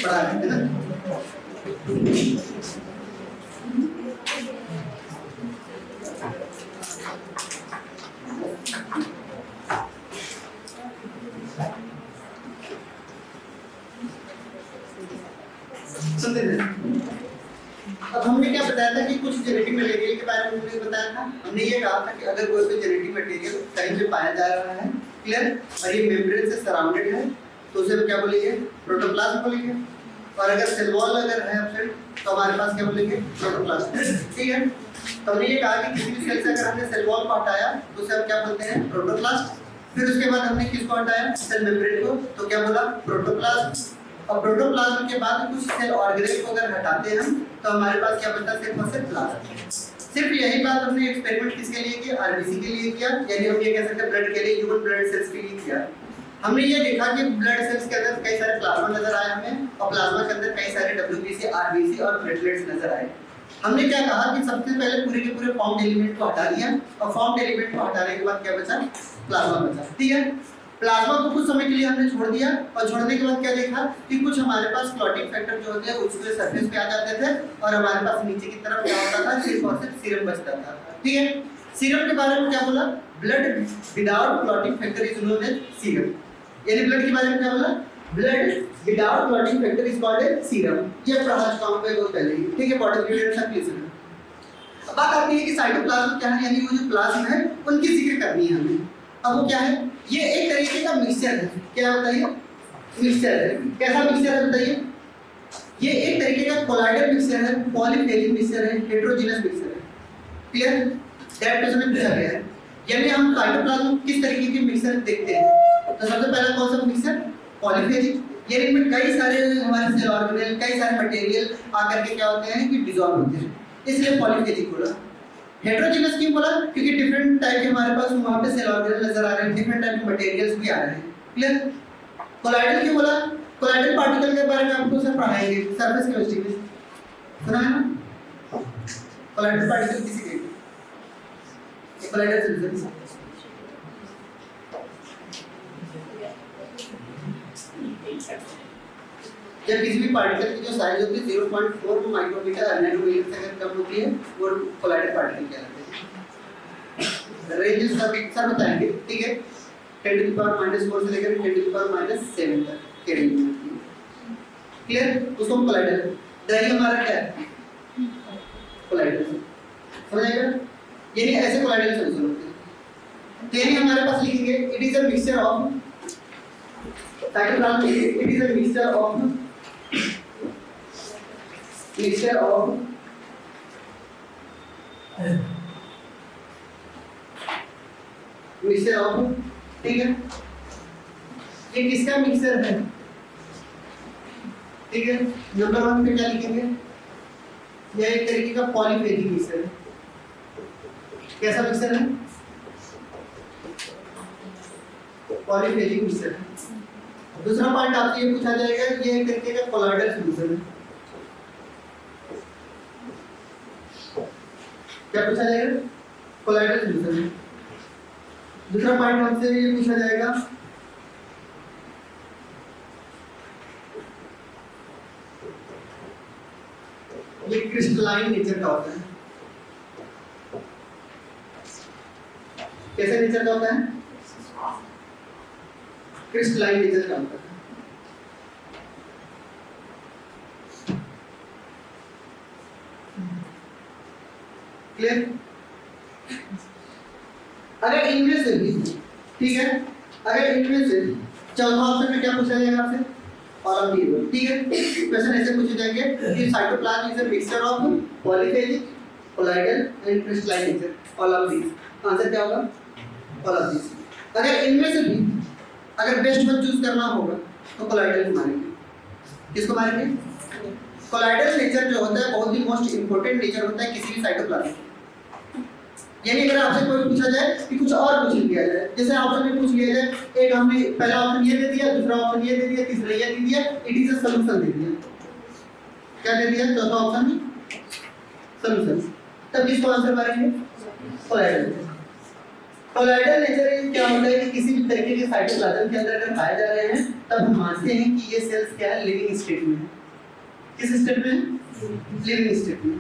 पढ़ा है ना। सुनते थे। अब हमने क्या बताया था कि कुछ जेनेटिक मटेरियल के बारे में हमने बताया था। हमने ये कहा था कि अगर कोई भी जेनेटिक मटेरियल कहीं पे पाया जा रहा है, क्लियर, और ये मेम्ब्रेन से सराउंडेड है, तो उसे हम क्या बोलेंगे? प्रोटोप्लाज्म बोलेंगे। और अगर सेल वॉल अगर है एब्सेंट, तो हमारे पास क्या बोलेंगे? प्रोटोप्लाज्म। ठीक है। तो हमने ये कहा कि किसी भी सेल से अगर हमने सेल वॉल को हटाया तो उसे हम क्या बोलते हैं? प्रोटोप्लास्ट। फिर उसके बाद हमने किसको हटाया? सेल मेम्ब्रेन को, तो क्या बोला? प्रोटोप्लाज्म। और प्रोटोप्लाज्म के बाद कुछ सेल ऑर्गेनेल को अगर हटाते हैं हम, तो हमारे पास क्या बचता है? सिर्फ और सिर्फ प्लाज्म। सिर्फ यही बात हमने एक्सपेरिमेंट किसके लिए किया? आरबीसी के लिए किया, यानी हम ये कह सकते हैं ब्लड के लिए, ह्यूमन ब्लड सेल्स के लिए किया। हमने ये देखा कि ब्लड सेल्स के अंदर कई सारे प्लाज्मा नजर आए हमें, और प्लाज्मा के अंदर कई सारे डब्ल्यूबीसी, आरबीसी और प्लेटलेट्स नजर आए। हमने क्या कहा कि सबसे पहले पूरे के पूरे फॉर्म्ड एलिमेंट को हटा दिया, और फॉर्म्ड एलिमेंट को हटाने के बाद क्या बचा? प्लाज्मा बचा। ठीक है। प्लाज्मा को कुछ समय के लिए हमने छोड़ दिया, और छोड़ने के बाद क्या देखा कि कुछ हमारे पास क्लॉटिंग फैक्टर जो होते हैं उसके सरफेस पे आ जाते थे, और हमारे पास नीचे की तरफ क्या होता था? सिर्फ और सिर्फ सीरम बचता था। ठीक है। सीरम के बारे में क्या बोला? Blood without clotting factor is known as serum. यानी ब्लड के बारे में क्या बोला? Blood without clotting factor is called as serum. ये पढ़ा चुका हूं मैं बहुत पहले ही। ठीक है। बॉडी फ्लूइड सब क्लियर है। अब बात आती है कि साइटोप्लाज्म क्या है, यानी वो जो प्लाज्म है उनकी जिक्र करनी है हमें। अब वो क्या है? ये एक तरीके का मिक्सचर है। क्या बताइए? मिक्सचर है। कैसा मिक्सचर है बताइए? ये एक तरीके का कोलाइडल मिक्सचर है, पॉलीफेजिक मिक्सचर है, हेटेरोजेनस मिक्सचर है। क्लियर? दैट क्वेश्चन में पूछा गया है। यानी हम साइटोप्लाज्म किस तरीके के मिक्सचर देखते हैं? तो सबसे पहला कौन सा मिक्सचर? पॉलीफेजिक। यानी इनमें कई सारे हमारे सेल ऑर्गेनेल, कई सारे मटेरियल आकर के क्या होते हैं कि डिसॉल्व होते हैं, इसलिए पॉलीफेजिक बोला। हेटेरोजेनस क्यों बोला? क्योंकि डिफरेंट टाइप के हमारे पास वहां पे सेल ऑर्गेनेल नजर आ रहे हैं, डिफरेंट टाइप के मटेरियल्स भी आ रहे हैं। क्लियर? कोलाइडल क्यों बोला? कोलाइडल पार्टिकल के बारे में आपको सर पढ़ाएंगे सरफेस केमिस्ट्री में, सुना है ना? कोलाइडल पार्टिकल किसी के कोलाइडल सॉल्यूशन जब किसी भी पार्टिकल की जो साइज होती है 0.4 माइक्रोमीटर नैनोमीटर से अगर कम होती है वो कोलाइडल पार्टिकल कहलाते हैं। रेंज सर बताएंगे। ठीक है। 10⁻⁻4 से लेकर 10⁻⁷ तक के रेंज में होती है। क्लियर? उसको हम कोलाइडल, दही हमारा क्या है? कोलाइडल। समझाएगा? यानी ऐसे कोलाइडल सॉल्यूशन होते हैं। यानी हमारे पास लिखेंगे it is a mixture of cytoplasm, it is a mixture of ठीक है। ये किसका मिक्सचर है? ठीक है। नंबर 1 पे क्या लिखेंगे? यह एक तरीके का पॉलीफेजिक मिक्सचर है। कैसा मिक्सचर है? पॉलीफेजिक मिक्सचर है। दूसरा पॉइंट आपसे ये पूछा जाएगा कि ये एक तरीके का कोलाइडल सॉल्यूशन है। क्या पूछा जाएगा? कोलाइडल सॉल्यूशन है। दूसरा पॉइंट हमसे ये पूछा जाएगा ये क्रिस्टलाइन नेचर का होता है। कैसे नेचर का होता है? क्रिस्टलाइन नेचर का होता है। क्लियर? अगर इनमें से भी, ठीक है, अगर इनमें से चौथा ऑप्शन में क्या पूछा जाएगा आपसे? All of the. ठीक है। क्वेश्चन ऐसे पूछे जाएंगे कि cytoplasm is a mixture of polyphasic, colloidal and crystalline nature, all of these. Answer क्या होगा? All of these. अगर इनमें से भी अगर बेस्ट वन चूज करना होगा तो कोलाइडल को मारेंगे। किसको मारेंगे? कोलाइडल नेचर जो होता है बहुत ही मोस्ट इंपोर्टेंट नेचर होता है किसी भी साइटोप्लाज्म। यानी अगर आपसे कोई पूछा जाए कि कुछ और पूछ लिया जाए, जैसे ऑप्शन में पूछ लिया जाए, एक हमने पहला ऑप्शन ये दे दिया, दूसरा ऑप्शन ये दे दिया, तीसरा ये दे दिया, इट इज अ सॉल्यूशन दे दिया। क्या दे दिया? चौथा ऑप्शन सॉल्यूशन। तब किसको आंसर मारेंगे? कोलाइडल। कोलॉइडल नेचर क्या होता है कि किसी भी तरीके के साइटोप्लाज्म के अंदर अगर पाए जा रहे हैं तब हम मानते हैं कि ये सेल्स क्या है, लिविंग स्टेट में है। किस स्टेट में? लिविंग स्टेट में।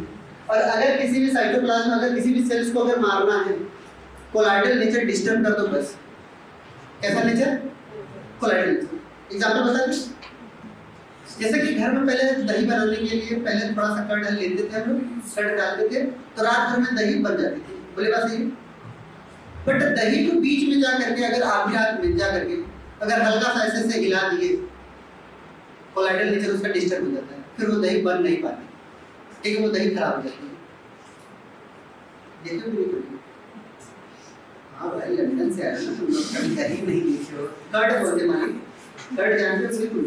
और अगर किसी भी साइटोप्लाज्म, अगर किसी भी सेल्स को अगर मारना है, कोलॉइडल नेचर डिस्टर्ब कर दो बस। कैसा नेचर? Colloidal nature. एग्जांपल बता दें, जैसे कि घर में पहले दही बनाने के लिए पहले थोड़ा सा कर्ड लेते थे हम लोग, कर्ड डालते थे तो रात भर में दही बन जाती थी, बोले बात सही है। बट दही को बीच में जा करके अगर आधी रात में जा करके अगर हल्का सा ऐसे से हिला दिए, कोलॉइडल नेचर उसका डिस्टर्ब हो जाता है, फिर वो दही बन नहीं पाती, ठीक है, वो दही खराब हो जाती है। देखो बिल्कुल हाँ भाई, लंदन से आया ना तुम लोग, कभी दही नहीं देखे हो, कर्ड बोलते मालिक, कर्ड जानते हो बिल्कुल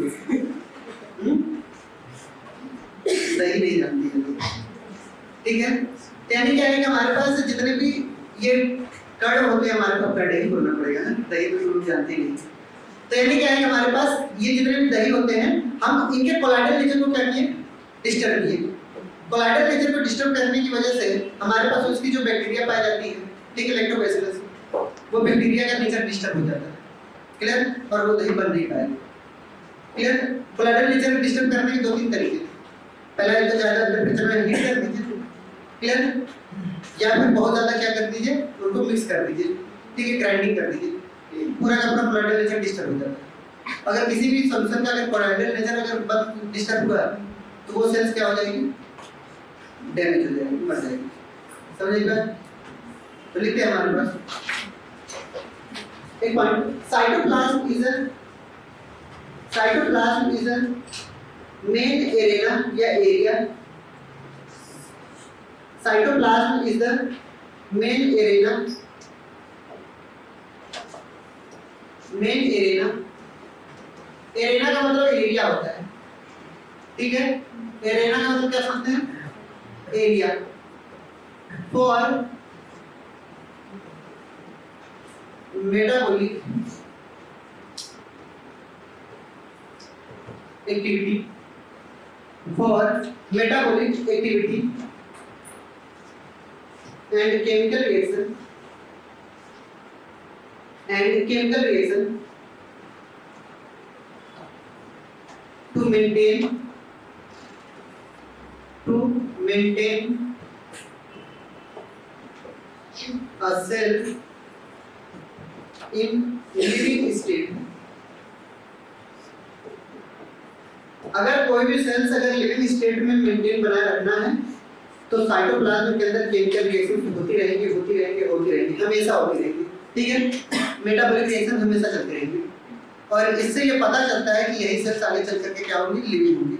दही नहीं जानती है लोग, ठीक है। यानी क्या है कि हमारे पास जितने भी ये कर्ड होते हैं, हमारे पास कर्ड ही बोलना पड़ेगा ना, दही तो लोग जानते नहीं। तो यानी क्या है कि हमारे पास ये जितने भी दही होते हैं, हम इनके कोलॉइडल नेचर को क्या किए, डिस्टर्ब किए। कोलॉइडल नेचर को डिस्टर्ब करने की वजह से हमारे पास उसकी जो बैक्टीरिया पाई जाती है, ठीक है, लैक्टोबैसिलस, वो बैक्टीरिया का नेचर डिस्टर्ब हो जाता है, क्लियर, और वो दही बन नहीं पाएगा, क्लियर। कोलॉइडल नेचर को डिस्टर्ब करने के दो तीन तरीके, पहला है तो ज्यादा टेंपरेचर में हीट कर दीजिए, क्लियर, या फिर बहुत ज्यादा क्या कर दीजिए, उनको मिक्स कर दीजिए, ठीक है, ग्राइंडिंग कर दीजिए, पूरा का पूरा कोलॉइडल नेचर डिस्टर्ब हो जाता है। अगर किसी भी सॉल्यूशन का अगर कोलॉइडल नेचर अगर डिस्टर्ब हुआ तो वो सेल्स क्या हो जाएगी, डैमेज हो जाएगी, मर जाएगी, समझिएगा। तो लिखते हैं हमारे पास एक point, cytoplasm is a main arena या area, cytoplasm is the main arena, arena का मतलब एरिया होता है, ठीक है, एरेना का मतलब क्या समझते हैं, area, for metabolic activity, and chemical reaction to maintain a cell in living state। अगर कोई भी सेल्स अगर लिविंग स्टेट में मेंटेन बनाए रखना है तो साइटोप्लाज्म के अंदर केमिकल रिएक्शन होती रहेंगी, हमेशा होती रहेंगी, ठीक है, मेटाबॉलिक रिएक्शन हमेशा चलती रहेंगी, और इससे ये पता चलता है कि यही सेल्स आगे चल करके क्या होंगी, लिविंग होंगी।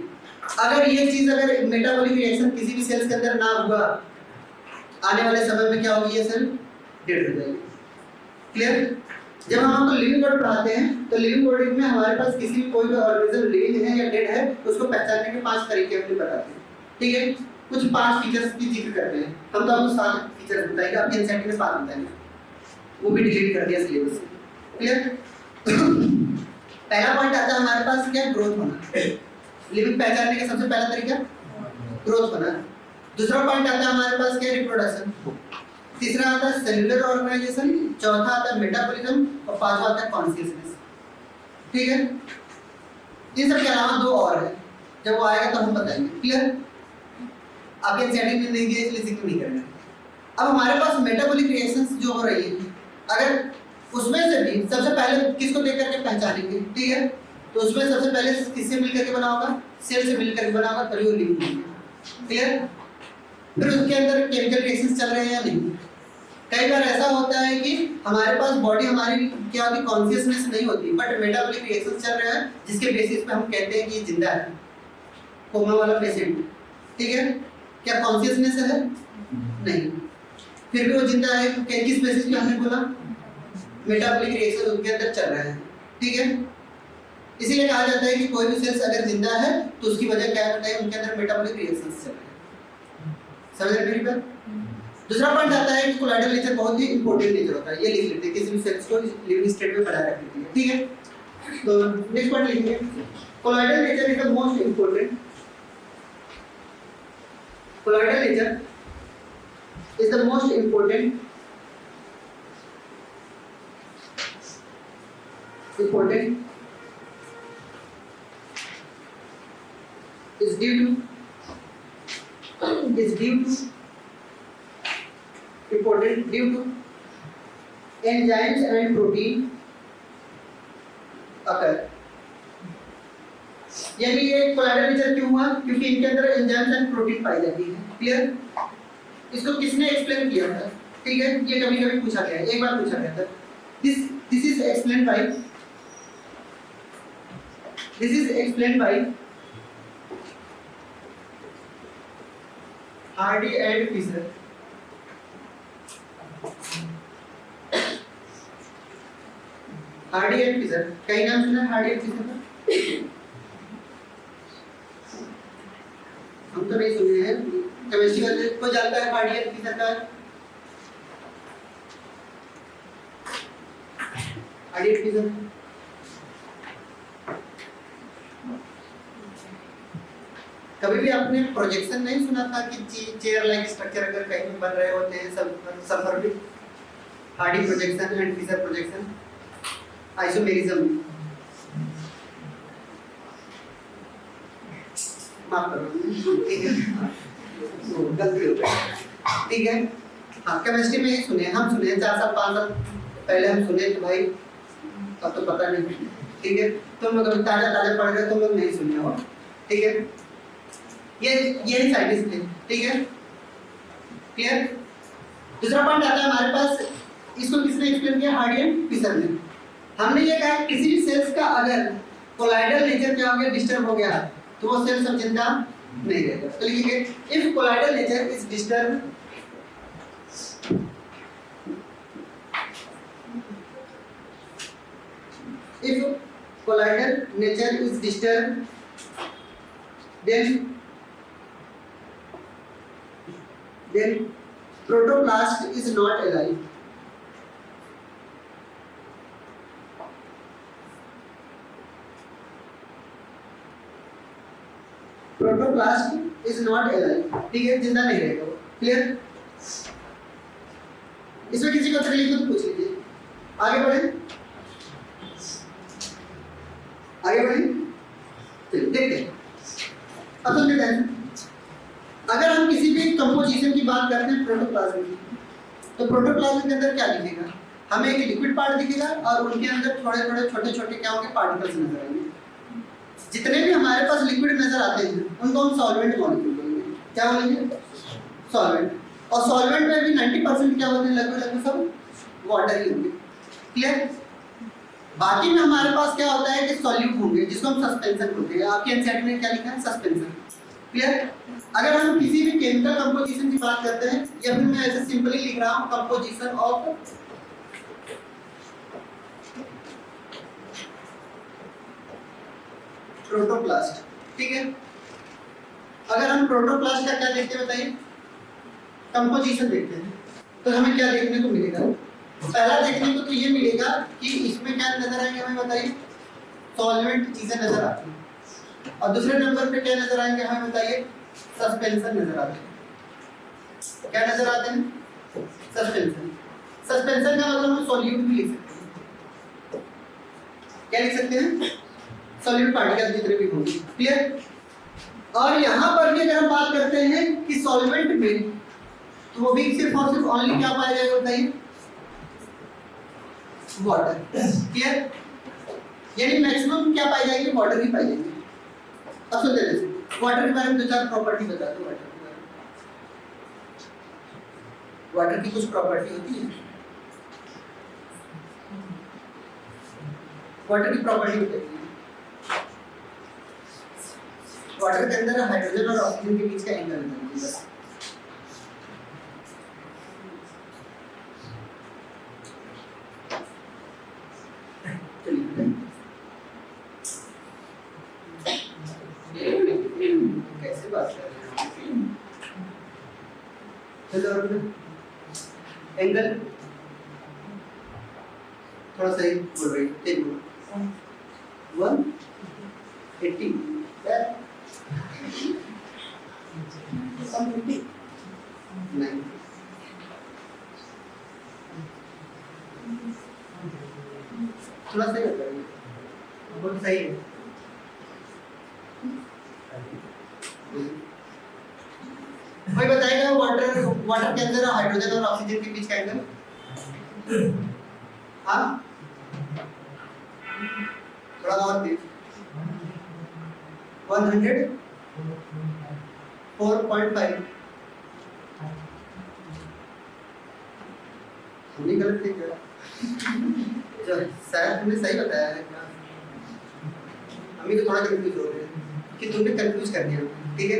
अगर ये चीज अगर मेटाबॉलिक रिएक्शन किसी भी सेल्स के अंदर ना हुआ, आने वाले समय में क्या होगी, ये सेल डेड हो जाएगी, क्लियर। जब हम आपको लिविंग बॉडी पढ़ाते हैं तो लिविंग बॉडी में हमारे पास किसी भी कोई भी ऑर्गेनिज्म लिविंग है या डेड है, उसको पहचानने के 5 तरीके हम बताते हैं, ठीक है। कुछ 5 फीचर्स की जिक्र करते हैं, हम तो आपको 7 फीचर्स बताएंगे, आपके एनसीईआरटी में 5 बताएंगे, वो भी डिलीट कर दिया सिलेबस से, क्लियर। पहला पॉइंट आता है हमारे पास क्या, ग्रोथ होना, लिविंग पहचानने का सबसे पहला तरीका ग्रोथ होना। दूसरा पॉइंट आता है हमारे पास क्या, रिप्रोडक्शन। तीसरा आता है सेलुलर ऑर्गेनाइजेशन, चौथा आता है मेटाबॉलिज्म, और पांचवा आता है कॉन्शियसनेस, ठीक है। इन सब के अलावा 2 और है, जब वो आएगा तो हम बताएंगे, क्लियर। आपके एनसीईआरटी में नहीं दिया इसलिए जिक्र नहीं करना। अब हमारे पास मेटाबॉलिक रिएक्शंस जो हो रही है, अगर उसमें से भी सबसे पहले किसको देख करके पहचानेंगे, ठीक है, तो उसमें सबसे पहले किससे मिलकर के बना होगा, सेल से मिलकर के बना होगा, तभी वो लिविंग होगा, क्लियर। फिर उसके अंदर केमिकल रिएक्शंस चल रहे हैं या नहीं। कई बार ऐसा होता है कि हमारे पास बॉडी हमारी क्या होती, कॉन्शियसनेस नहीं होती, बट मेटाबॉलिक रिएक्शंस चल रहे हैं, जिसके बेसिस पे हम कहते हैं कि ये जिंदा है, कोमा वाला पेशेंट, ठीक है, क्या कॉन्शियसनेस है, नहीं, फिर भी वो जिंदा है, किस बेसिस पे हमने बोला, मेटाबॉलिक रिएक्शन उनके अंदर चल रहे हैं, ठीक है। इसीलिए कहा जाता है कि कोई भी सेल्स अगर जिंदा है तो उसकी वजह क्या होता है, उनके अंदर मेटाबॉलिक रिएक्शंस चल रहे हैं, समझ रहे मेरी बात। दूसरा पॉइंट आता है कि कोलॉइडल नेचर बहुत ही इंपॉर्टेंट नेचर होता है, ये लिख लेते हैं, किसी भी सेल्स को लिविंग स्टेट में बनाए रखने के लिए, ठीक है। तो नेक्स्ट पॉइंट लिखेंगे, colloidal nature is the most important, colloidal nature is the most important important is due to important due to enzymes and protein occur। यानी ये कोलाइडल नेचर क्यों हुआ? क्योंकि इनके अंदर एंजाइम्स एंड प्रोटीन पाई जाती है। क्लियर? इसको किसने एक्सप्लेन किया था? ठीक है, ये कभी कभी पूछा गया है, एक बार पूछा गया था। This is explained by Hardy and Fisher. Hardy and Fisher, कई नाम सुना है हार्डी एंड फिशर का? हम तो नहीं सुने हैं। केमिस्ट्री वाले को जानता है हार्डी एंड फिशर का? हार्डी एंड फिशर कभी भी आपने प्रोजेक्शन नहीं सुना था कि चेयर लाइक स्ट्रक्चर अगर कहीं पे बन रहे होते हैं सल्फर भी? Hardy projection and Fisher projection, isomerism, माफ करो, ठीक है, गलती हो गई, ठीक है। हाँ, केमिस्ट्री में ही सुने, हम सुने 4 साल 5 साल पहले हम सुने तो भाई अब तो पता नहीं, ठीक है। तुम लोग अभी ताजा पढ़ रहे हो, तुम लोग नहीं सुने हो, ठीक है। ये साइंटिस्ट थे, ठीक है, क्लियर। दूसरा पॉइंट आता है हमारे पास, इसको किसने एक्सप्लेन किया? हार्डी एंड फिशर ने। हमने ये कहा किसी भी सेल्स का अगर कोलाइडल नेचर क्या हो गया, डिस्टर्ब हो गया, तो वो सेल सब जिंदा नहीं रहेगा। तो लिखिए if colloidal nature is disturb, if colloidal nature is disturbed, then protoplast is not alive। Protoplast is not alive, ठीक है, जिंदा नहीं रहेगा वो। क्लियर? इसमें किसी को तकलीफ हो तो पूछ लीजिए। आगे बढ़े, चलिए देखते हैं। अब समझते हैं, अगर हम किसी भी कंपोजिशन की बात करते हैं प्रोटोप्लाज्म की, तो प्रोटोप्लाज्म के अंदर क्या दिखेगा? हमें एक लिक्विड पार्ट दिखेगा और उनके अंदर थोड़े छोटे क्या होंगे? पार्टिकल्स नजर आएंगे। जितने भी हमारे पास लिक्विड नजर आते हैं उनको हम सॉल्वेंट मॉलिक्यूल बोलेंगे। क्या बोलेंगे? सॉल्वेंट। और सॉल्वेंट में भी 90% क्या होते हैं? लगभग सब वाटर ही होंगे। क्लियर? बाकी में हमारे पास क्या होता है कि सॉल्यूट होंगे, जिसको हम सस्पेंशन बोलते हैं। आपके एनसीईआरटी में क्या लिखा है? सस्पेंशन। क्लियर? अगर हम किसी भी केमिकल कंपोजिशन की बात करते हैं, या फिर मैं ऐसे सिंपली लिख रहा हूं कंपोजिशन ऑफ प्रोटोप्लास्ट, ठीक है। अगर हम प्रोटोप्लास्ट का क्या देखते हैं बताइए? कंपोजिशन देखते हैं, तो हमें क्या देखने को मिलेगा? पहला देखने को तो ये मिलेगा कि इसमें क्या नजर आएंगे, हमें बताइए? सॉल्वेंट चीजें नजर आती हैं। और दूसरे नंबर पे क्या नजर आएंगे, हमें बताइए? सस्पेंशन नजर आते हैं। क्या नजर आते हैं? सस्पेंशन। सस्पेंशन का मतलब हम सॉल्यूट भी लिख सकते हैं। क्या लिख सकते हैं? सॉल्यूट पार्टिकल जितने भी होंगे। क्लियर? और यहाँ पर भी अगर हम बात करते हैं कि सॉल्वेंट में, तो वो भी सिर्फ और सिर्फ ओनली क्या पाया जाएगा बताइए? वाटर। क्लियर? यानी मैक्सिमम क्या पाई जाएगी? वाटर ही पाई जाएगी। अब सुनते हैं वाटर के बारे में 2-4 प्रॉपर्टी बता दो। वाटर की कुछ प्रॉपर्टी होती है। वाटर की प्रॉपर्टी होती है, वाटर के अंदर हाइड्रोजन और ऑक्सीजन के बीच का एंगल होता है बस। कैसे बात कर रहे हैं? चलो एंगल थोड़ा सही बोल रही है, ठीक बोलो। 180 नहीं, थोड़ा सही होता है। सही है। कोई बताएगा वाटर के अंदर हाइड्रोजन और ऑक्सीजन के बीच का एंगल? हाँ, थोड़ा और तेज। 104.5। हमने गलत नहीं किया, जो शायद तुमने सही बताया है क्या? हम भी तो थोड़ा कंफ्यूज हो रहे हैं कि तुमने कंफ्यूज कर दिया, ठीक है?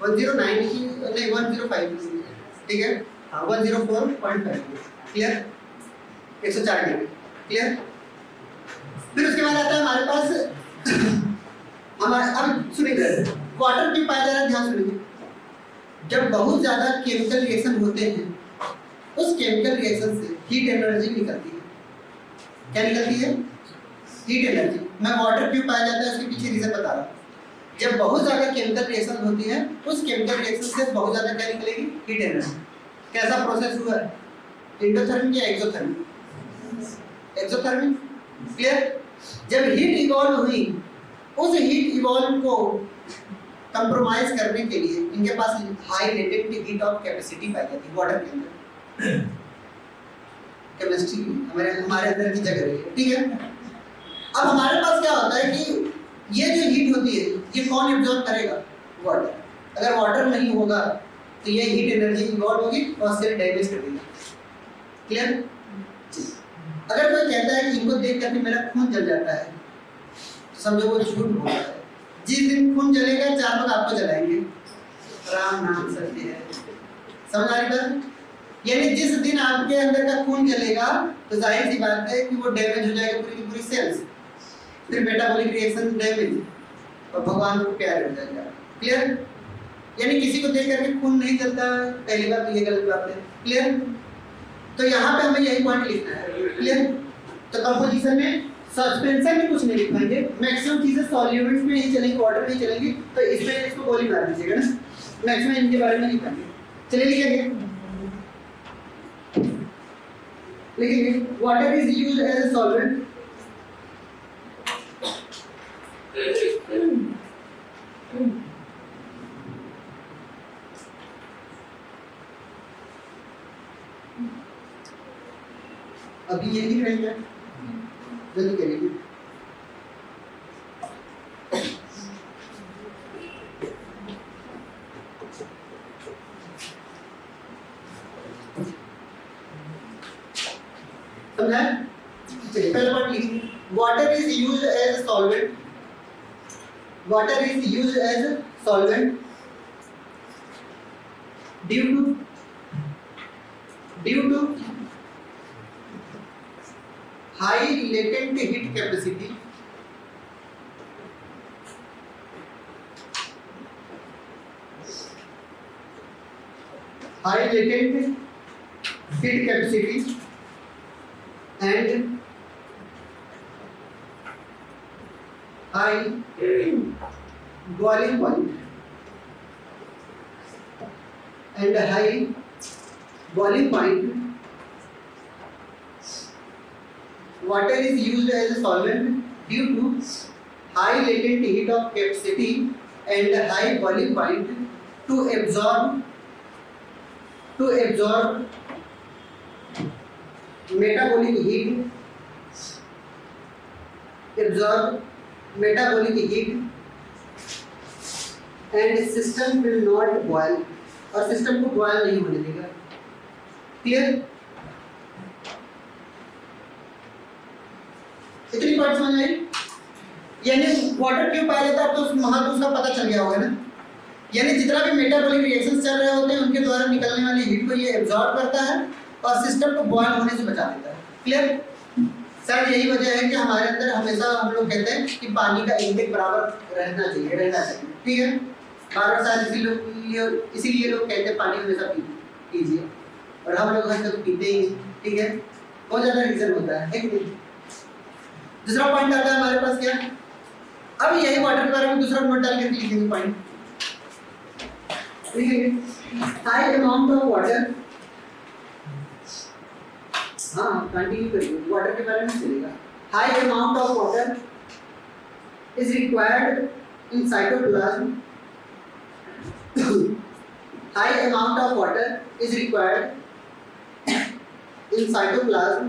109 की नहीं 105, ठीक है? हाँ 104.5, क्लियर? 104 degree, clear? फिर उसके बाद आता है हमारे पास हमारे, अब सुनिए वाटर क्यों पाया जा रहा है, ध्यान सुनिए। जब बहुत ज्यादा केमिकल रिएक्शन होते हैं, उस केमिकल रिएक्शन से हीट एनर्जी निकलती है। क्या निकलती है? Heat energy. मैं वाटर क्यों पाया जाता है उसके पीछे रीजन बता रहा हूँ। जब बहुत ज्यादा केमिकल रिएक्शन होती है, उस केमिकल रिएक्शन से बहुत ज्यादा क्या निकलेगी? Heat energy. कैसा प्रोसेस हुआ है? एंडोथर्मिक या एक्सोथर्मिक? Exothermic, clear? जब हीट इवॉल्व हुई, उस हीट इवॉल्व को कंप्रोमाइज करने के लिए इनके पास high latent heat of capacity पाई जाती है वाटर के अंदर। केमिस्ट्री हमारे अंदर की जगह रही है, ठीक है? अब हमारे पास क्या होता है कि ये जो हीट होती है, ये कौन एब्जॉर्ब करेगा? वाटर। अगर वाटर नहीं होगा तो ये हीट एनर्जी इवॉल्व होगी और सेल डैमेज कर देगी, क्लियर? अगर कोई कहता है कि इनको देख करके मेरा खून जल जाता है, तो समझो वो झूठ बोल रहा है। जिस दिन खून जलेगा 4 लोग आपको जलाएंगे, राम नाम सत्य है। समझ आ रही बात? यानी जिस दिन आपके अंदर का खून जलेगा तो जाहिर सी बात है कि वो डैमेज हो जाएगा पूरी की पूरी सेल्स, फिर मेटाबॉलिक रिएक्शन डैमेज और भगवान को प्यार हो जाएगा, क्लियर? यानी किसी को देख करके खून नहीं जलता, पहली बात तो ये गलत बात है, क्लियर? तो यहाँ पे हमें यही पॉइंट लिखना है, क्लियर? तो कंपोजिशन में सस्पेंशन में कुछ नहीं लिखेंगे, मैक्सिमम चीजें सॉल्यूएंट्स में ही चलेंगी, वाटर में ही चलेंगी, तो इसमें इसको गोली मार दीजिएगा ना, मैक्सिमम इनके बारे में लिखेंगे। चलिए लिखेंगे water is used as a solvent अभी ये लिख रहे हैं, जल्दी करिए। समझा? चलिए पहला पॉइंट लिखिए। Water is used as solvent, water is used as solvent due to high latent heat capacity and high boiling point water is used as a solvent due to high latent heat of capacity and high boiling point to absorb metabolic heat and system will not boil, और system को boil नहीं होने देगा, clear? इतनी बात समझ आई? यानी water क्यों पाया जाता है तो महापुरुष का पता चल गया होगा ना। यानी जितना भी मेटाबॉलिक रिएक्शंस चल रहे होते हैं उनके द्वारा निकलने वाली हीट को ये एब्जॉर्ब करता है और सिस्टम को बॉयल होने से बचा देता है, क्लियर? सर यही वजह है कि हमारे अंदर हमेशा हम लोग कहते हैं कि पानी का इंटेक बराबर रहना चाहिए, ठीक है? बार बार इसीलिए लोग कहते हैं पानी हमेशा पीजिए, और हम लोग हमेशा तो पीते ही, ठीक है? बहुत ज्यादा रीजन होता है कि नहीं? दूसरा पॉइंट आता है हमारे पास क्या? अब यही वाटर के बारे में दूसरा नोट डाल के लिखेंगे पॉइंट, ठीक है? हाई अमाउंट ऑफ वाटर, हाँ कंटिन्यू करिए, वाटर के बारे में चलेगा। high amount of water is required in cytoplasm. High amount of water is required in cytoplasm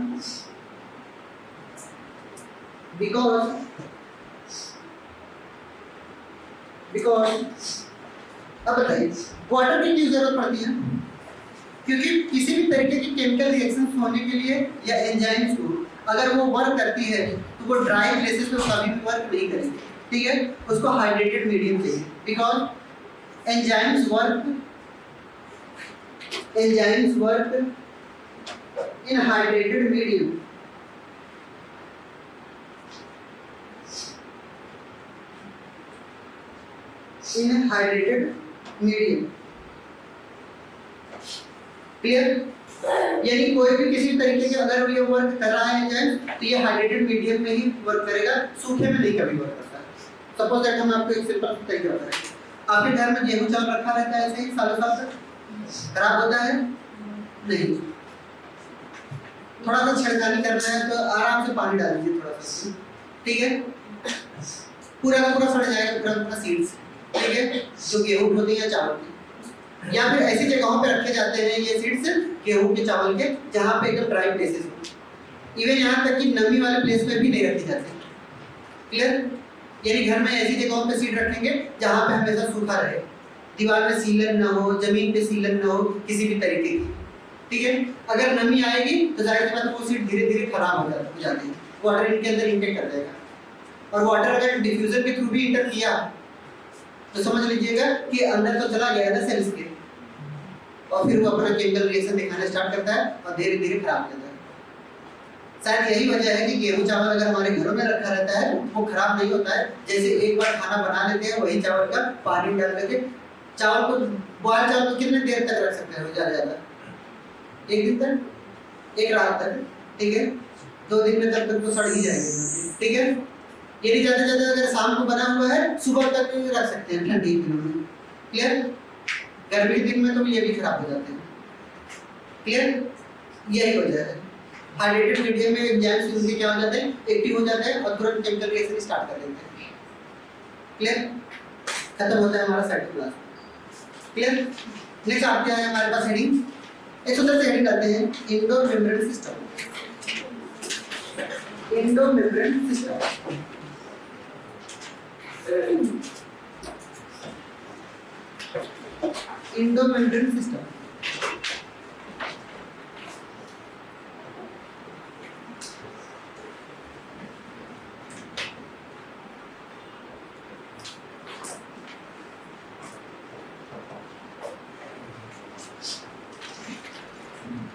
because अब बताइए वाटर की क्यों जरूरत पड़ती है? क्योंकि किसी भी तरीके की केमिकल रिएक्शंस होने के लिए या एंजाइम्स को अगर वो वर्क करती है तो वो ड्राई प्लेसेस पे कभी भी वर्क नहीं करेगी, ठीक है? उसको हाइड्रेटेड मीडियम चाहिए because enzymes work in hydrated medium. In hydrated medium. Clear? यानी कोई भी किसी तरीके के अगर ये वर्क कर रहा है एंजाइम तो ये हाइड्रेटेड मीडियम में ही वर्क करेगा, सूखे में नहीं कभी वर्क करता. सपोज दैट हम आपको एक सिंपल तरीका बताएं. आपके घर में गेहूं चावल रखा रहता है ऐसे ही सालों साल तक, खराब होता है नहीं. थोड़ा सा छिड़कानी करना है तो आराम से पानी डाल दीजिए थोड़ा सा, ठीक है? पूरा का पूरा सड़ जाएगा, पूरा सीड्स, ठीक है? जो गेहूं होते हैं या चावल के, या फिर ऐसी जगहों पे रखे जाते हैं ये सीड्स गेहूं के चावल के जहाँ पे एकदम ड्राई प्लेसेस हो. इवन यहाँ तक कि नमी वाले प्लेस पे भी नहीं रखे जाते. क्लियर? यानी घर में ऐसी जगहों पे सीड रखेंगे जहाँ पे हमेशा सूखा रहे, दीवार पे सीलन ना हो, जमीन पे सीलन ना हो किसी भी तरीके की, ठीक है? अगर नमी आएगी तो जाहिर सी बात है वो सीड धीरे धीरे खराब हो जाती है, वाटर इनके अंदर इंटेक कर जाएगा. और वाटर अगर डिफ्यूजर के थ्रू भी इंटर किया तो समझ लीजिएगा कि अंदर तो चला गया ना सेल्स के, और फिर वो अपना केमिकल रिएक्शन दिखाना स्टार्ट करता है और धीरे धीरे खराब हो जाता है. शायद यही वजह है कि गेहूं चावल अगर हमारे घरों में रखा रहता है वो खराब नहीं होता है. जैसे एक बार खाना बना लेते हैं वही चावल का पानी डाल करके, चावल को बॉयल चावल को कितने देर तक रख सकते हैं? ज़्यादा एक दिन तक, एक रात तक, ठीक है? 2 दिन में तक तो सड़ ही जाएगा, ठीक है? यदि ज़्यादा ज़्यादा अगर शाम को बना हुआ है सुबह तक भी रख सकते हैं ठंडी दिनों में. क्लियर? गर्मी के दिन में तो ये भी खराब हो जाते हैं. क्लियर? यही वजह है. हाइड्रेटेड मीडियम में एंजाइम्स उनके क्या हो जाते हैं? एक्टिव हो जाते हैं और तुरंत केमिकल रिएक्शन स्टार्ट कर देते हैं. क्लियर? खत्म होता है हमारा साइटोप्लाज्म. क्लियर? नेक्स्ट आपके आए हमारे पास हेडिंग, एक सुंदर सी हेडिंग करते हैं endomembrane system. Endomembrane system endomembrane system.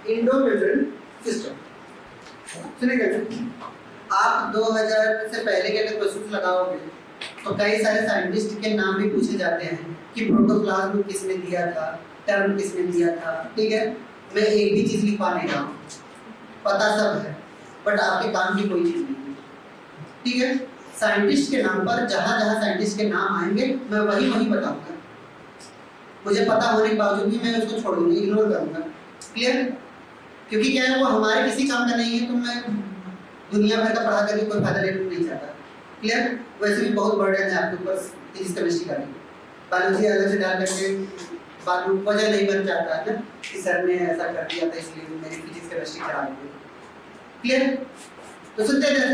endomembrane system. सुनिए कैसे आप 2000 से पहले के अगर क्वेश्चन लगाओगे तो कई सारे साइंटिस्ट के नाम भी पूछे जाते हैं कि प्रोटोप्लाज्म किसने दिया था, टर्म किसने दिया था, ठीक है? मैं एक भी चीज लिखवा नहीं रहा हूँ, पता सब है, बट आपके काम की कोई चीज नहीं है, ठीक है? साइंटिस्ट के नाम पर जहाँ जहाँ साइंटिस्ट के नाम आएंगे मैं वही बताऊंगा. मुझे पता होने के बावजूद भी मैं उसको छोड़ दूंगा, इग्नोर करूंगा. क्लियर? क्योंकि क्या है वो हमारे किसी काम का नहीं है, तो मैं दुनिया भर का पढ़ा करके कोई फायदा लेना नहीं चाहता. क्लियर? वैसे भी बहुत बर्डन है आपके ऊपर फिजिक्स केमिस्ट्री का भी, बायोलॉजी अलग से डाल करके बाद में वजह नहीं बन जाता है ना कि सर ने ऐसा कर दिया था इसलिए मेरी फिजिक्स केमिस्ट्री खराब हो गई. क्लियर? तो सुनते हैं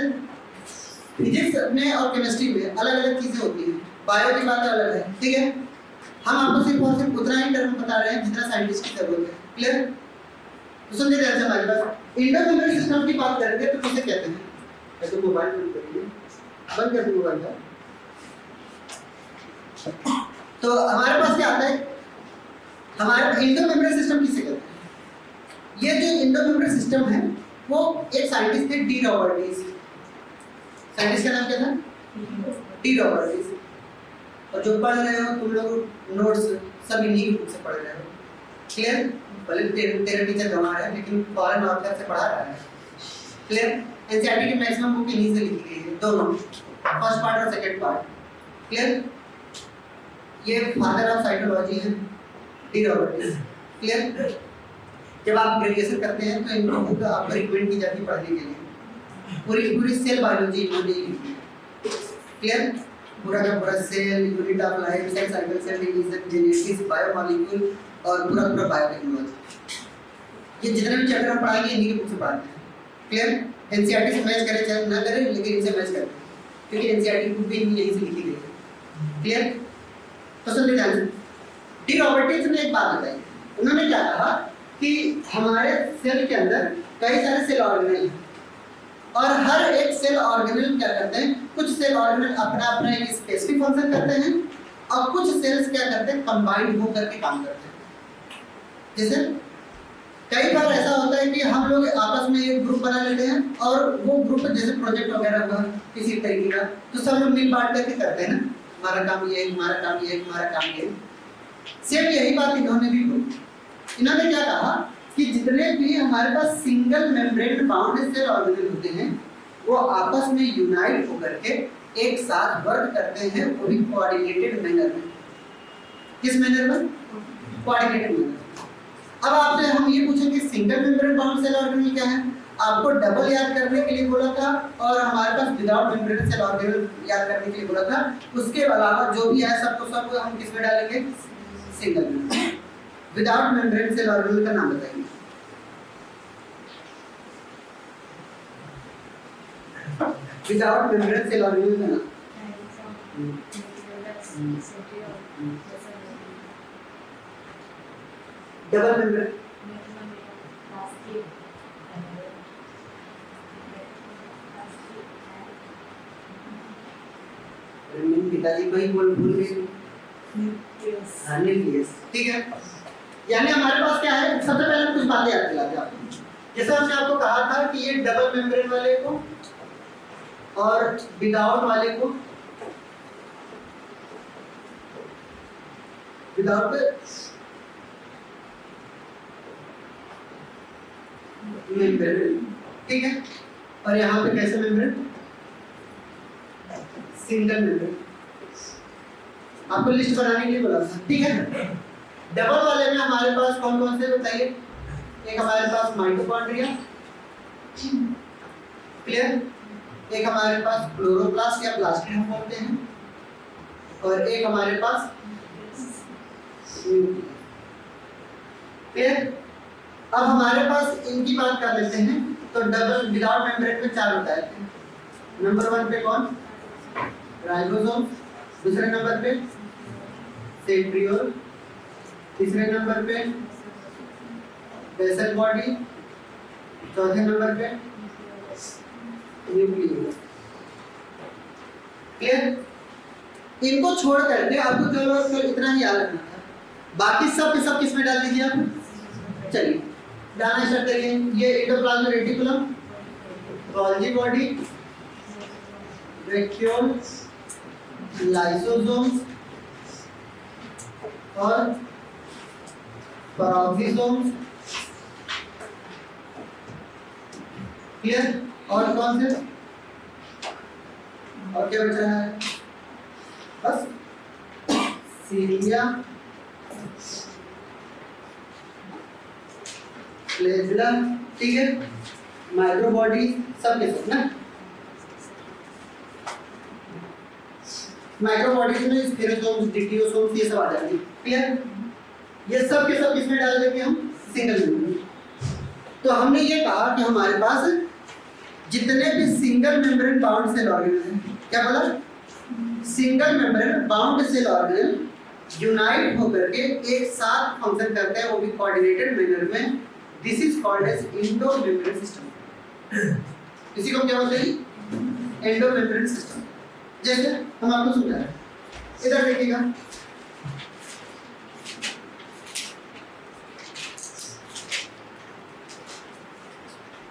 फिजिक्स में और केमिस्ट्री में अलग अलग चीजें होती हैं, बायो की बात अलग है, ठीक है? हम आपको सिर्फ और सिर्फ उतना ही टर्म बता रहे हैं जितना साइंटिस्ट की जरूरत है. क्लियर? तो सुनते हैं हमारे पास एंडोमेम्ब्रेन सिस्टम की बात करेंगे तो किसे कहते हैं? ऐसे मोबाइल बंद करिए, बंद कर दो मोबाइल का. तो हमारे पास क्या आता है? हमारे एंडोमेम्ब्रेन सिस्टम किसे कहते हैं? ये जो एंडोमेम्ब्रेन सिस्टम है वो एक साइंटिस्ट थे डी रॉबर्टिस. साइंटिस्ट का नाम क्या था? डी रॉबर्टिस. और जो पढ़ रहे हो तुम लोग नोट्स सब इन्हीं की बुक से पढ़ रहे हो. क्लियर? भले तेरे टीचर कमा रहा है लेकिन फॉरेन ऑथर से पढ़ा रहा है. क्लियर? एनसीईआरटी की मैक्सिमम बुक इन्हीं से लिखी गई है, दोनों, फर्स्ट पार्ट और सेकंड पार्ट. क्लियर? ये फादर ऑफ साइकोलॉजी है डी रॉबर्टिस. क्लियर? जब आप ग्रेजुएशन करते हैं तो इन बुक आपको रिकमेंड की जाती है पढ़ने के लिए. पूरी पूरी सेल बायोलॉजी इन्होंने क्लियर, पूरा का पूरा cell, unit of life, cell cycle, cell division, genetics, biomolecule और पूरा पूरा बायोटेक्नोलॉजी। ये जितने भी चैप्टर हम पढ़ाएंगे इन्हीं के बुक से पढ़ाते हैं। क्लियर, एनसीईआरटी से मैच करें चाहे ना करें, लेकिन इनसे मैच करें क्योंकि एनसीईआरटी की बुक भी यहीं से लिखी गई है। क्लियर, तो सुनिए ध्यान से। डी रॉबर्ट्स ने एक बात बताई, उन्होंने क्या कहा कि हमारे सेल के अंदर कई सारे सेल ऑर्गेनेल हैं और हर एक सेल ऑर्गेनेल क्या करते हैं, कुछ सेल ऑर्गेनेल अपना अपना एक स्पेसिफिक फंक्शन करते हैं और कुछ सेल्स क्या करते हैं, कंबाइंड होकर के काम करते हैं। जैसे कई बार ऐसा होता है कि हम लोग आपस में एक ग्रुप बना लेते हैं और वो ग्रुप जैसे प्रोजेक्ट वगैरह हुआ किसी तरीके का, तो सब लोग मिल बांट करके करते हैं ना, हमारा काम ये, हमारा काम ये, हमारा काम ये। सेम यही बात इन्होंने भी बोली। इन्होंने क्या कहा कि जितने भी हमारे पास single membrane bound cell organelle होते हैं वो आपस में यूनाइट होकर के एक साथ वर्क करते हैं, वो भी कोऑर्डिनेटेड मैनर में। किस मैनर में? Coordinated manner. अब आपसे हम ये पूछेंगे single membrane bound cell organelle क्या है? आपको डबल याद करने के लिए बोला था और हमारे पास विदाउट मेम्ब्रेन सेल ऑर्गेनेल याद करने के लिए बोला था। उसके अलावा जो भी है सबको सब हम किस में डालेंगे? सिंगल में। विदाउट मेम्ब्रेन सेल ऑर्गेनेल का नाम बताइए। विदाउट मेम्ब्रेन सेल ऑर्गेनेल का नाम? डबल मेम्ब्रेन पिताजी को ही भूल गए। न्यूक्लियस, ठीक है। यानी हमारे पास क्या है, सबसे पहले कुछ बातें याद दिलाते हैं आपको। जैसे हमने आपको कहा था कि ये डबल मेम्ब्रेन वाले को और विदाउट वाले को, विदाउट मेम्ब्रेन, ठीक है, और यहाँ पे कैसे मेम्ब्रेन? Single membrane. आपको लिस्ट बनाने के लिए बोला था, ठीक है। डबल वाले में हमारे पास कौन कौन से बताइए? एक हमारे पास माइटोकॉन्ड्रिया, क्लियर, एक हमारे पास क्लोरोप्लास्ट या प्लास्टिड बोलते हैं, और एक हमारे पास क्लियर। अब हमारे पास इनकी बात कर लेते हैं। तो डबल विदाउट मेम्ब्रेन में चार होता है। नंबर 1 पे कौन? राइबोसोम, दूसरे नंबर पे सेंट्रियोल, तीसरे नंबर पे बेसल बॉडी, चौथे नंबर पे न्यूक्लियस। क्लियर? इनको छोड़ करके आपको केवल इतना ही याद रखना था, बाकी सब के सब किस में डाल दीजिए आप। चलिए डालना स्टार्ट करिए। ये endoplasmic reticulum, Golgi body, vacuole, lysosomes और पेरोक्सिसोम्स। क्लियर? और कौन से? और क्या बचा है? बस सीलिया, फ्लैजिला, ठीक है, माइक्रोबॉडी, सब के सब ना। माइक्रोबॉडीज में स्पिरोसोम्स, डिक्टियोसोम्स ये सब आ जाएंगे। क्लियर? ये सब के सब किसमें डाल देंगे हम? Single membrane. तो हमने ये कहा कि हमारे पास जितने भी single membrane bound cell organelle हैं, क्या बोला? Single membrane bound cell organelle unite होकर के एक साथ फंक्शन करते हैं, वो भी कोऑर्डिनेटेड मैनर में। This is called as endomembrane system. इसी को क्या बोलते हैं? Endomembrane system. जैसे हम आपको समझा रहे हैं, इधर देखिएगा,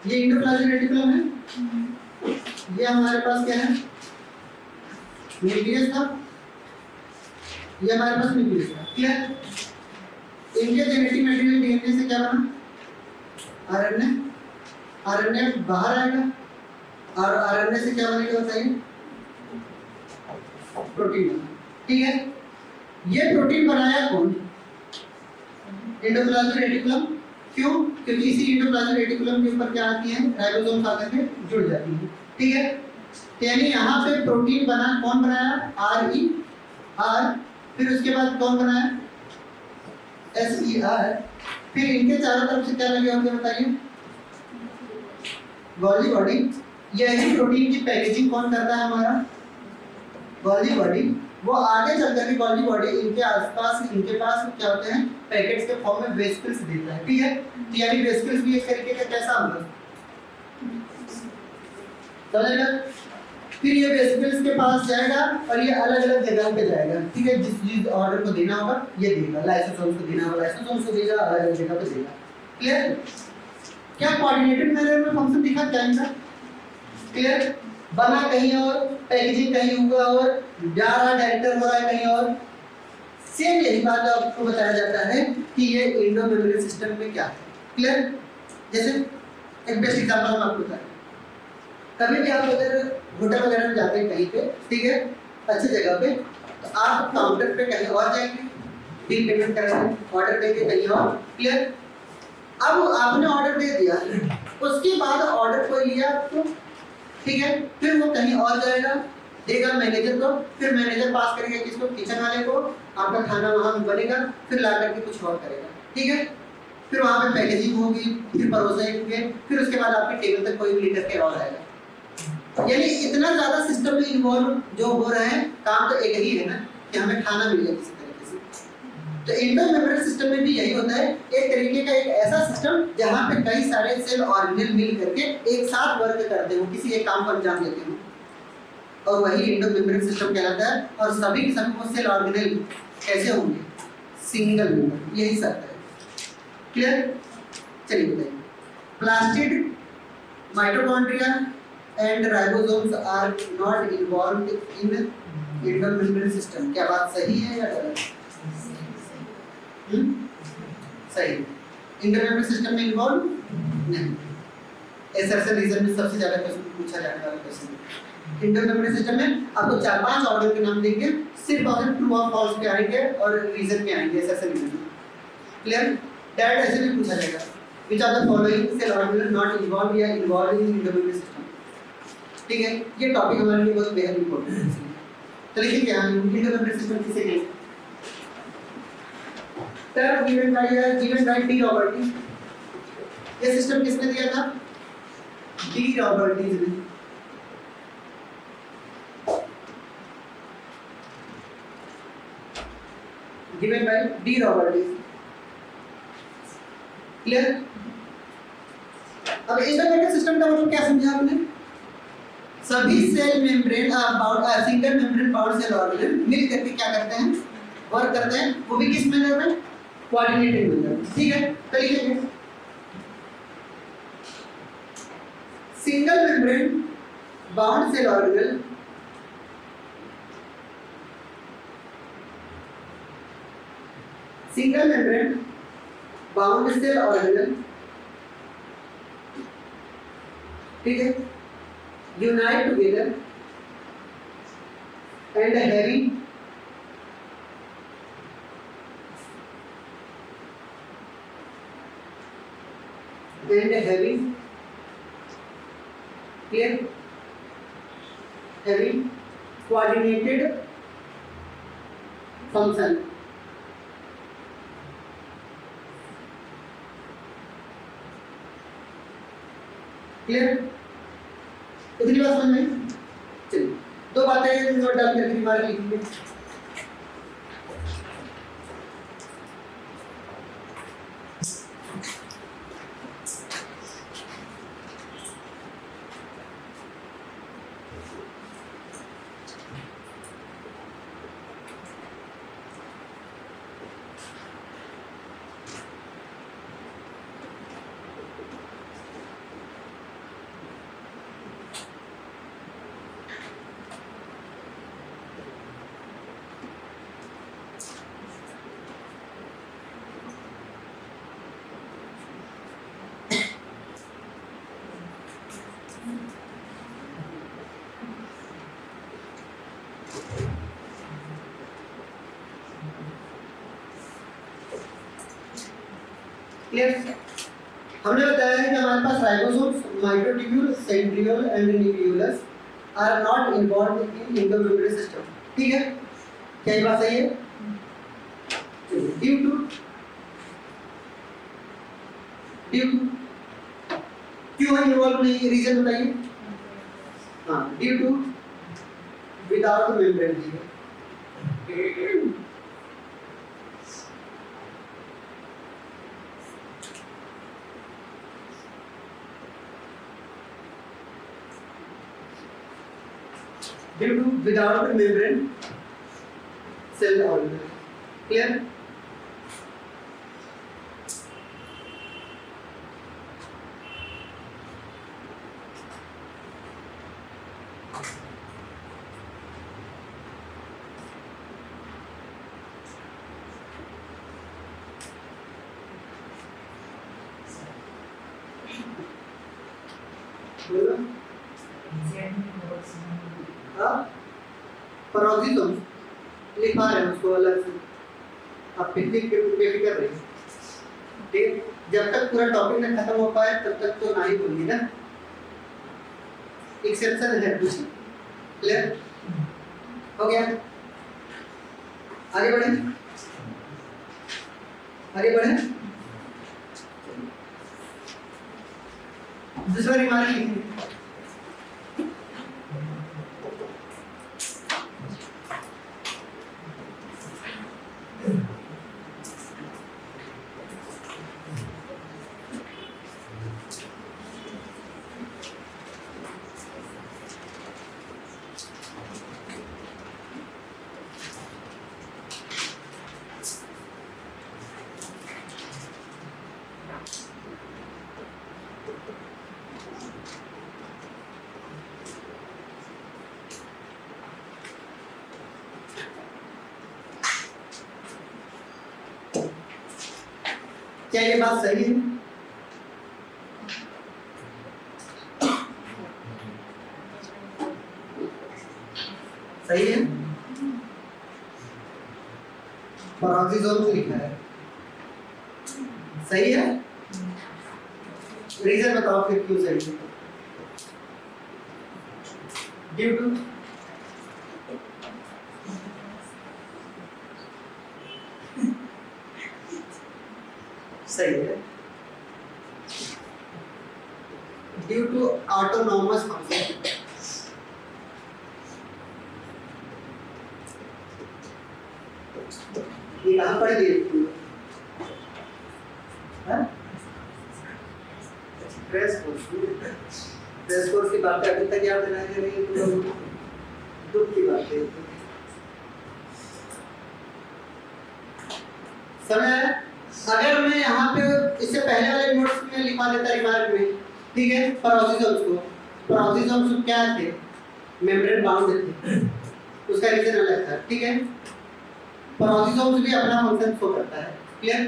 ये एंडोप्लाज्मिक रेटिकुलम है, ये हमारे पास क्या है? न्यूक्लियस था, ये हमारे पास न्यूक्लियस था। क्लियर? इनके जेनेटिक मटेरियल डीएनए से क्या बना? आरएनए। आरएनए बाहर आएगा और आरएनए से क्या बनेगा बताइए? प्रोटीन। ठीक है, ये प्रोटीन बनाया कौन? एंडोप्लाज्मिक रेटिकुलम, क्यों? क्योंकि इसी एंडोप्लाज्मिक रेटिकुलम के ऊपर क्या आती है, राइबोसोम्स आकर के जुड़ जाती है। ठीक है, तो यानी यहाँ पे प्रोटीन बना, कौन बनाया? आर, फिर उसके बाद कौन बनाया? SER, फिर इनके चारों तरफ से क्या लगे होंगे बताइए? Golgi body. यही प्रोटीन की पैकेजिंग कौन करता है? हमारा गोल्गी बॉडी। वो आगे चल करके गोल्गी बॉडी इनके आसपास, इनके पास क्या होते हैं? पैकेट्स के फॉर्म में वेसिकल्स देता है। ठीक है, तो यानी वेसिकल्स भी एक तरीके का कैसा होगा? समझेगा? फिर ये वेसिकल्स के पास जाएगा और ये अलग अलग जगह पे जाएगा। ठीक है, जिस ऑर्डर को देना होगा ये देगा, लाइसोसोम्स को देना होगा लाइसोसोम्स को देगा, अलग अलग जगह पे देगा। क्लियर? क्या कोऑर्डिनेटेड मैनर में फंक्शन दिखा क्या इनका? क्लियर? बना कहीं और, पैकेजिंग कहीं हुआ और, जा रहा डायरेक्टर हो रहा है कहीं और। सेम यही बात आपको बताया जाता है कि ये इंडो मेम्ब्रेन सिस्टम में क्या है। क्लियर? जैसे एक बेस्ट एग्जांपल हम आपको बताएं, कभी भी आप अगर होटल वगैरह में जाते हैं कहीं पे, ठीक है, अच्छी जगह पे, तो आप काउंटर पे कहीं और जाएंगे, बिल पेमेंट कराएंगे, ऑर्डर देंगे कहीं और। क्लियर? अब आपने ऑर्डर दे दिया, उसके बाद ऑर्डर कोई लिया आपको, ठीक है, फिर वो कहीं और जाएगा, देगा मैनेजर को, फिर मैनेजर पास करेगा किसको? किचन वाले को, आपका खाना वहां बनेगा, फिर ला करके कुछ और करेगा। ठीक है, फिर वहां पे पैकेजिंग होगी, फिर परोसेंगे, फिर उसके बाद आपके टेबल तक कोई भी लेकर के और आएगा। यानी इतना ज्यादा सिस्टम में इन्वॉल्व जो हो रहा है, काम तो एक ही है ना कि हमें खाना मिल जाए किसी तरीके से। तो इंडो मेम्ब्रेन सिस्टम में भी यही होता है, एक तरीके का एक ऐसा सिस्टम जहां पे कई सारे सेल ऑर्गेनेल मिल करके एक साथ वर्क करते हो, किसी एक काम को अंजाम देते हो, और वही इंडो मेम्ब्रेन सिस्टम कहलाता है। और सभी के सभी वो सेल ऑर्गेनेल कैसे होंगे? सिंगल मेंबर, यही सब है। क्लियर? चलिए बताइए, plastid, mitochondria and ribosomes are not involved in endo membrane system. क्या बात सही है या गलत? सही। इंडो मेम्ब्रेन सिस्टम में इन्वॉल्व नहीं। एसएसएल रीजन में सबसे ज्यादा क्वेश्चन पूछा जाने वाला क्वेश्चन है। इंडो मेम्ब्रेन सिस्टम में आपको 4-5 ऑर्डर के नाम देंगे, सिर्फ अगर ट्रू और फॉल्स पे आएंगे और रीजन पे आएंगे एसएसएल रीजन में। क्लियर? डायरेक्ट ऐसे भी पूछा जाएगा, which are the following cell organelle not involve या involve in endo membrane system. ठीक है, ये टॉपिक हमारे लिए बहुत बेहद इंपॉर्टेंट है। तो देखिए क्या इंडो मेम्ब्रेन सिस्टम किसे कहते हैं? Term given by De Roberti. ये सिस्टम किसने दिया था? डी रॉबर्टीज ने। Given by De Robertis. Clear? अब इंडो मेम्ब्रेन सिस्टम का मतलब क्या समझा आपने? सभी cell membrane single membrane bound cell organelle मिल करके क्या करते हैं? वर्क करते हैं, वो भी किस मैनर में? Coordinated manner. ठीक है, तो लिखिए single membrane bound cell organelle single membrane bound cell organelle, ठीक है, unite together and having clear, having coordinated function। Clear? इतनी बात समझ में? चलिए, दो बातें नोट डाल करके दिमाग में लिखिए। क्लियर? हमने बताया है कि हमारे पास ribosomes, microtubule, centriole and nucleolus are not involved in endomembrane system. ठीक है, क्या ये बात सही है? ड्यू टू क्यों इन्वॉल्व नहीं, रीजन बताइए। हाँ, due to without membrane. Due to without the membrane cell organelle. Clear? बोलो। पेरोक्सिसोम लिखा है उसको अलग से, आप बेफिक्र रहिए। ठीक, जब तक पूरा टॉपिक न खत्म हो पाए तब तक तो ना ही बोलिए ना, एक्सेप्शन है कुछ। क्लियर हो गया? आगे बढ़े, आगे बढ़े। दूसरा रिमार्क लिखिए। क्या ये बात सही है? सही है? पेरोक्सिसोम से लिखा है, सही है? रीजन बताओ फिर क्यों सही है? ड्यू टू सही है, ड्यू टू ऑटोनॉमस फंक्शन। ये कहाँ पढ़ लिए? प्रेस कोर्स की बातें अभी तक याद नहीं है, दुख की बात है। समय अगर मैं यहाँ पे इससे पहले वाले नोट्स में लिखवा देता रिमार्क में, ठीक है, पेरोक्सिसोम्स क्या थे? मेम्ब्रेन बाउंड थे, उसका रीजन अलग था। ठीक है, पेरोक्सिसोम्स भी अपना फंक्शन शो करता है। क्लियर?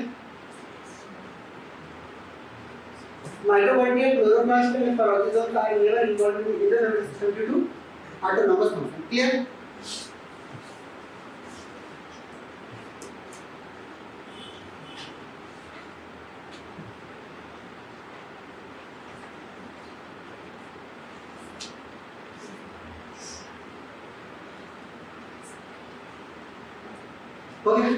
माइटोकॉन्ड्रियल क्लोरोप्लास्ट में peroxisomes are never involved in endomembrane system due to autonomous function. Clear? हो गया?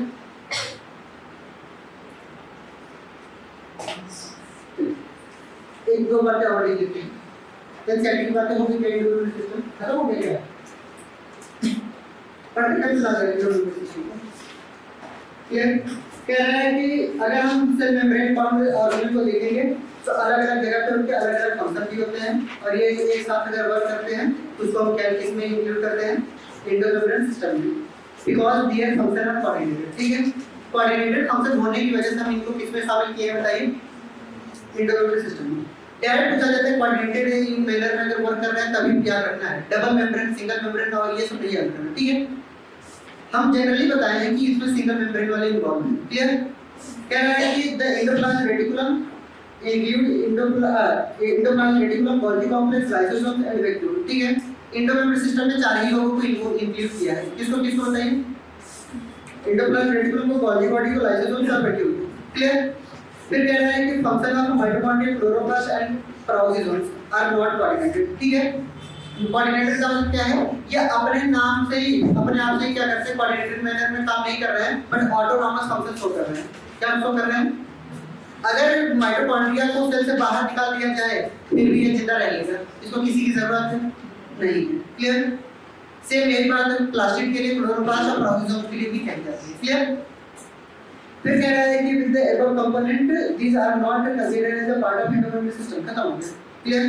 एक दो बातें और लिख लेते हैं, then सेकंड बातें होगी क्या एंडोमेम्ब्रेन सिस्टम खत्म हो गया क्या? प्रैक्टिकल चला रहे हैं एंडोमेम्ब्रेन सिस्टम। क्लियर? कह रहा है कि अगर हम सेल मेम्ब्रेन बाउंड ऑर्गेनल को देखेंगे तो अलग-अलग जगह पर उनके अलग-अलग फंक्शन भी होते हैं, और ये एक साथ अगर वर्क करते हैं तो उसको हम क्या किसमें इंक्लूड करते हैं? एंडोमेम्ब्रेन सिस्टम में, because their function are coordinated. ठीक है, कोऑर्डिनेटेड फंक्शन होने की वजह से हम इनको किसमें शामिल किए हैं बताइए? एंडोमेम्ब्रेन सिस्टम में। डायरेक्ट पूछा जाता है कोऑर्डिनेटेड इन मैनर में अगर वर्क कर रहे हैं तभी याद रखना है, डबल मेम्ब्रेन, सिंगल मेम्ब्रेन और ये सब नहीं याद रखना। ठीक है, हम जनरली बताए हैं कि इसमें सिंगल मेम्ब्रेन वाले इन्वॉल्व हैं। क्लियर? कह रहा है कि the endoplasmic reticulum include endoplasmic reticulum, Golgi complex, lysosomes and vacuole. ठीक है, एंडोमेम्ब्रेन सिस्टम में चार ही लोगों को इंक्लूड किया है। किसको किसको बताइए? एंडोप्लाज्मिक रेटिकुलम को, गोल्गी बॉडी को, लाइसोसोम्स और वैक्यूल। क्लियर? फिर कह रहा है कि function of mitochondria chloroplast and peroxisomes are not coordinated. ठीक है, कोऑर्डिनेटेड का मतलब क्या है, ये अपने नाम से ही अपने आप से ही क्या करते हैं, कोऑर्डिनेटेड मैनर में काम नहीं कर रहे हैं बट ऑटोनॉमस फंक्शन शो कर रहे हैं। क्या शो कर रहे हैं, अगर माइटोकॉन्ड्रिया को सेल से बाहर निकाल दिया जाए फिर भी ये जिंदा रहेगा, इसको किसी की जरूरत है नहीं है। क्लियर, सेम यही बात प्लास्टिड के लिए, क्लोरोप्लास्ट और पेरोक्सिसोम के लिए भी कही जाती है। क्लियर, फिर कह रहा है कि with the above component these are not considered as a part of endodermis system. खत्म हो गया। क्लियर,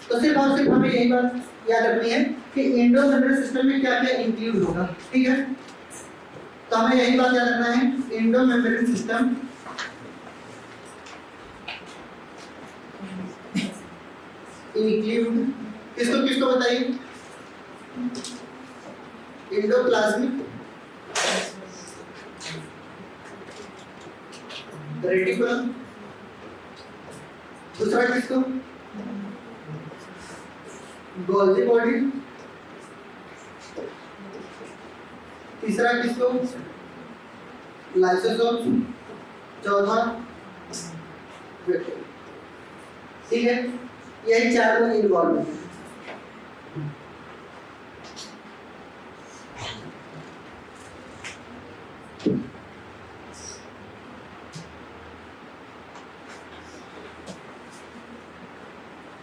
तो सिर्फ और सिर्फ हमें यही बात याद रखनी है कि एंडोडर्मिस सिस्टम में क्या क्या इंक्लूड होगा। ठीक है, तो हमें यही बात याद रखना है, एंडोमेम्ब्रेन सिस्टम इंक्लूड किसको किसको बताइए, एंडोप्लाज्मिक रेटिकुलम, दूसरा किसको, गोल्गी बॉडी, तीसरा किसको, लाइसोसोम, चौथा वेक्टर। ठीक है, यही चार लोग इन्वॉल्व हैं।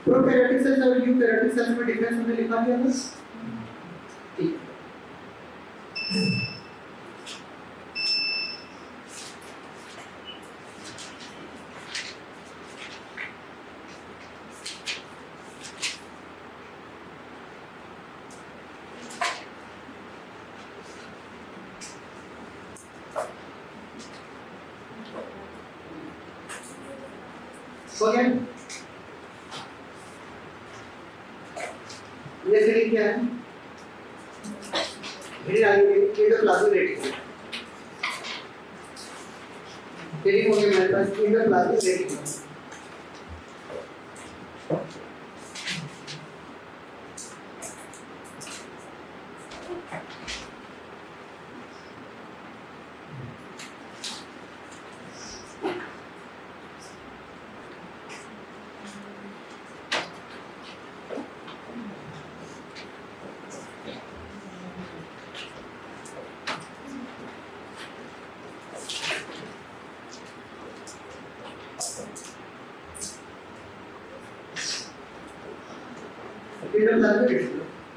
प्रोकैरियोटिक सेल्स और यूकैरियोटिक सेल्स में डिफरेंस हमने लिखा दिया बस। ठीक, हो गया। ये सीरीज क्या है, मेरी आगे एंडोप्लाज्मिक रेटिकुलम। तेरी हो गई मेरे पास एंडोप्लाज्मिक रेटिकुलम।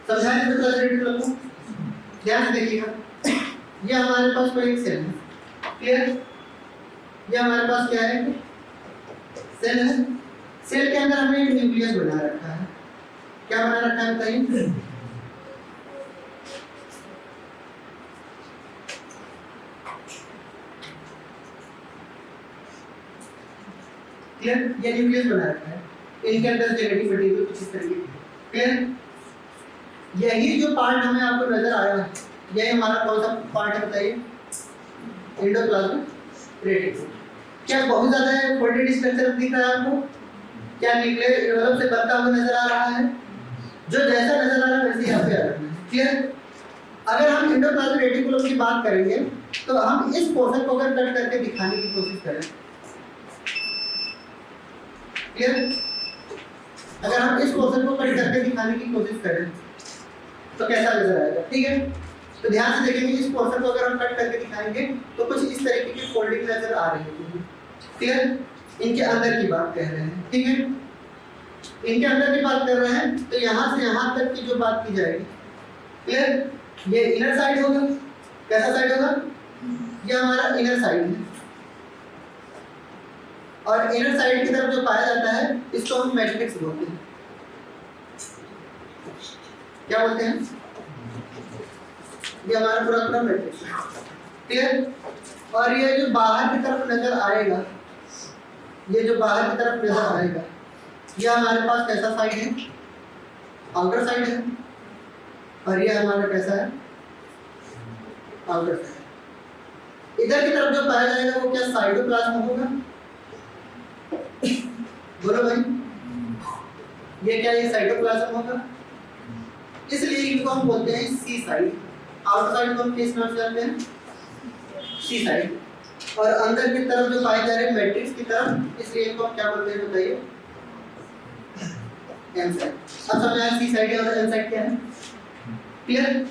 समझाएं एंडोप्लाज्मिक रेटिकुलम को, ध्यान से देखिएगा। ये हमारे पास कोई एक सेल है। क्लियर, ये हमारे पास क्या है, सेल है। सेल के अंदर हमने एक न्यूक्लियस बना रखा है। क्या बना रखा है बताइए, क्लियर, ये न्यूक्लियस बना रखा है। इनके अंदर जेनेटिक मटेरियल कुछ इस तरीके की। क्लियर, यही जो पार्ट हमें आपको नजर आया है, यही हमारा कौन सा पार्ट है बताइए, एंडोप्लाज्मिक रेटिकुलम। क्या बहुत ज्यादा फोल्डेड स्ट्रक्चर दिख रहा है आपको, क्या न्यूक्लियर डेवलप से बनता हुआ नजर आ रहा है, जो जैसा नजर आ रहा है वैसे यहाँ पे आ रहा है। क्लियर, अगर हम एंडोप्लाज्मिक रेटिकुलम की बात करेंगे तो हम इस पोर्शन को अगर कट करके दिखाने की कोशिश करें, क्लियर, अगर हम इस पोर्शन को कट करके दिखाने की कोशिश करें तो कैसा नजर आएगा। ठीक है, तो ध्यान से देखेंगे, इस पोर्शन को अगर हम कट करके दिखाएंगे तो कुछ इस तरीके की फोल्डिंग नजर आ रही है। क्लियर, इनके अंदर की बात कह रहे हैं। ठीक है, इनके अंदर की बात कर रहे हैं तो यहाँ से यहाँ तक की जो बात की जाएगी। क्लियर, ये इनर साइड होगा। कैसा साइड होगा, ये हमारा इनर साइड है, और इनर साइड की तरफ जो पाया जाता है इसको हम मैट्रिक्स बोलते हैं। क्या बोलते हैं, ये हमारा पूरा मैट्रिक्स। क्लियर, और ये जो बाहर की तरफ नजर आएगा, ये जो बाहर की तरफ नजर आएगा, ये हमारे पास कैसा साइड है, आउटर साइड है, और ये हमारा कैसा है, आउटर साइड। इधर की तरफ जो पाया जाएगा वो क्या साइटोप्लाज्म होगा, बोलो भाई, ये क्या, ये साइटोप्लाज्म होगा। इसलिए इनको हम बोलते हैं सी साइड। आउटर साइड को हम किस नाम से जानते हैं, सी साइड। और अंदर की तरफ जो पाए जा रहे हैं मैट्रिक्स की तरफ, इसलिए इनको हम क्या बोलते हैं बताइए? M side. अब समझ आया सी साइड और एम साइड क्या है? क्लियर?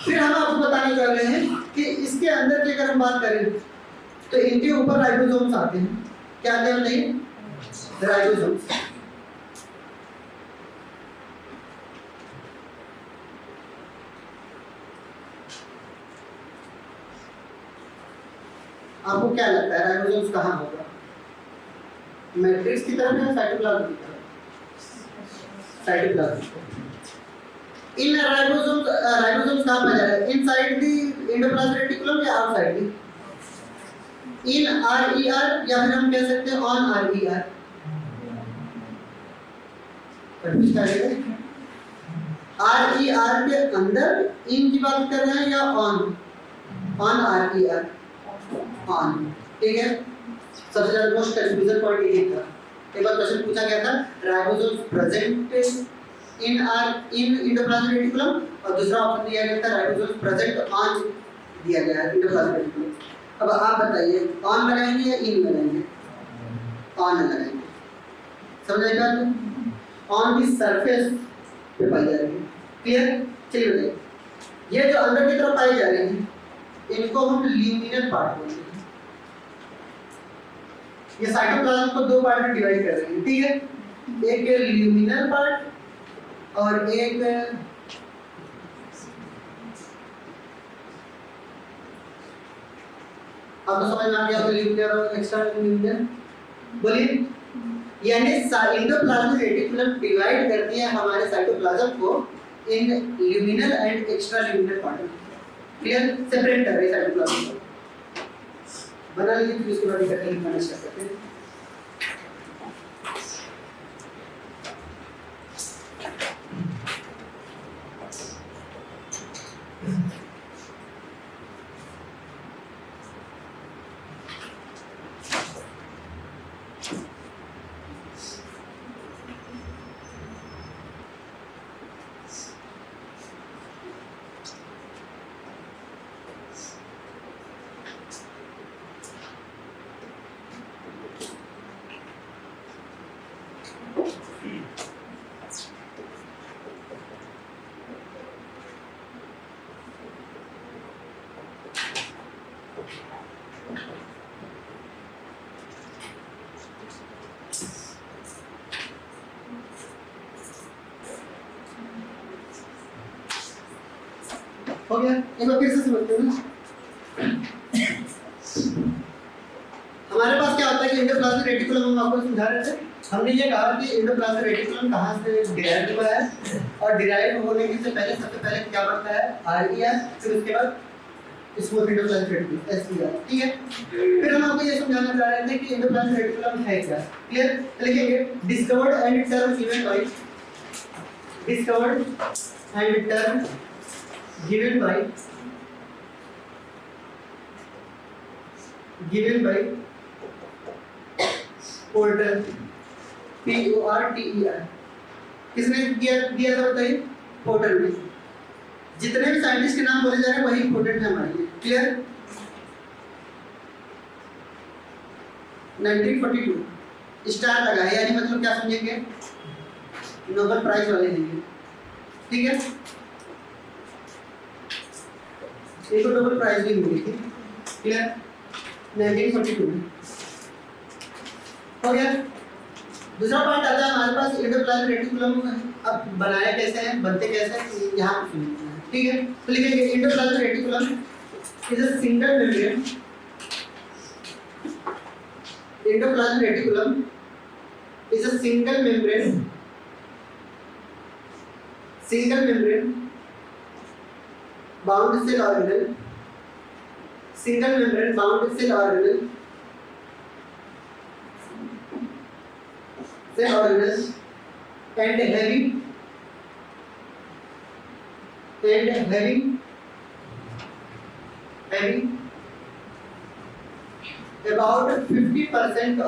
फिर हम आपको बताने जा रहे हैं कि इसके अंदर की अगर हम बात करें तो इनके ऊपर राइबोसोम्स आते हैं। क्या आते हैं बताइए? राइबोसोम्स। आपको क्या लगता है राइबोसोम्स कहाँ होगा? मैट्रिक्स की तरफ या साइटोप्लाज्म की तरफ? साइटोप्लाज्म। इन राइबोसोम्स कहाँ पाए जा रहे हैं? इनसाइड द एंडोप्लाज्मिक रेटिकुलम या आउटसाइड द? इन आरईआर या फिर हम कह सकते हैं ऑन आरईआर। आरईआर के अंदर इन की बात कर रहे हैं या ऑन? On RER, on. ठीक है, सबसे ज्यादा मोस्ट कंफ्यूजन पॉइंट यही था। एक बार क्वेश्चन पूछा गया था ribosomes present in endoplasmic reticulum, और दूसरा ऑप्शन दिया गया था राइबोसोम्स प्रेजेंट ऑन दिया गया है एंडोप्लाज्मिक रेटिकुलम। अब आप बताइए ऑन लगाएंगे या इन लगाएंगे? ऑन लगाएंगे। समझ आई बात? ऑन दी सरफेस पे पाई जा रही है। क्लियर? चलिए बताइए, ये जो अंदर की तरफ पाई जा रही है इनको हम ल्यूमिनल पार्ट बोलते हैं। ये साइटोप्लाज्म को दो पार्ट में डिवाइड कर रहे हैं, ठीक है? एक ल्यूमिनल पार्ट और एक आपको समझ में आ गया ल्यूमिनल और एक्स्ट्रा ल्यूमिनल? बोलिए। यानी एंडोप्लाज्मिक रेटिकुलम डिवाइड करती है हमारे साइटोप्लाज्म को इन luminal and extra luminal part में। क्लियर? सेपरेट कर रहे हैं साइटोप्लाज्म को। बना लीजिए, फिर उसके बाद इकट्ठे लिखना स्टार्ट करते हैं। हो गया? एक बार फिर से समझते हैं। हमारे पास क्या होता है कि एंडोप्लाज्मिक रेटिकुलम हम आपको समझा रहे थे। हमने ये कहा कि एंडोप्लाज्मिक रेटिकुलम कहाँ से डिराइव हुआ है, और डिराइव होने से पहले सबसे पहले क्या बनता है? आरईआर, फिर उसके बाद स्मूथ एंडोप्लाज्मिक रेटिकुलम एसईआर। ठीक है? फिर हम आपको ये समझाना चाह रहे थे कि एंडोप्लाज्मिक रेटिकुलम है क्या। क्लियर? लिखेंगे discovered and term given bye, discovered and term given by porter, PORTER। किसने दिया था बताइए? पोर्टर ने। जितने भी साइंटिस्ट के नाम बोले जा रहे हैं वही इंपोर्टेंट है हमारे लिए। क्लियर? 1942 स्टार लगा है, यानी मतलब क्या समझेंगे? नोबेल प्राइज वाले देंगे। ठीक है? एक नोबेल प्राइज भी मिली थी। क्लियर? 1942 में। हो गया? दूसरा पॉइंट आता है हमारे पास एंडोप्लाज्मिक रेटिकुलम अब बनाया कैसे है, बनते कैसे हैं, यहाँ पे सुनिए। ठीक है? तो लिखेंगे endoplasmic reticulum is a single membrane, endoplasmic reticulum is a single membrane bound cell organelle, single membrane bound cell organelle and having about 50%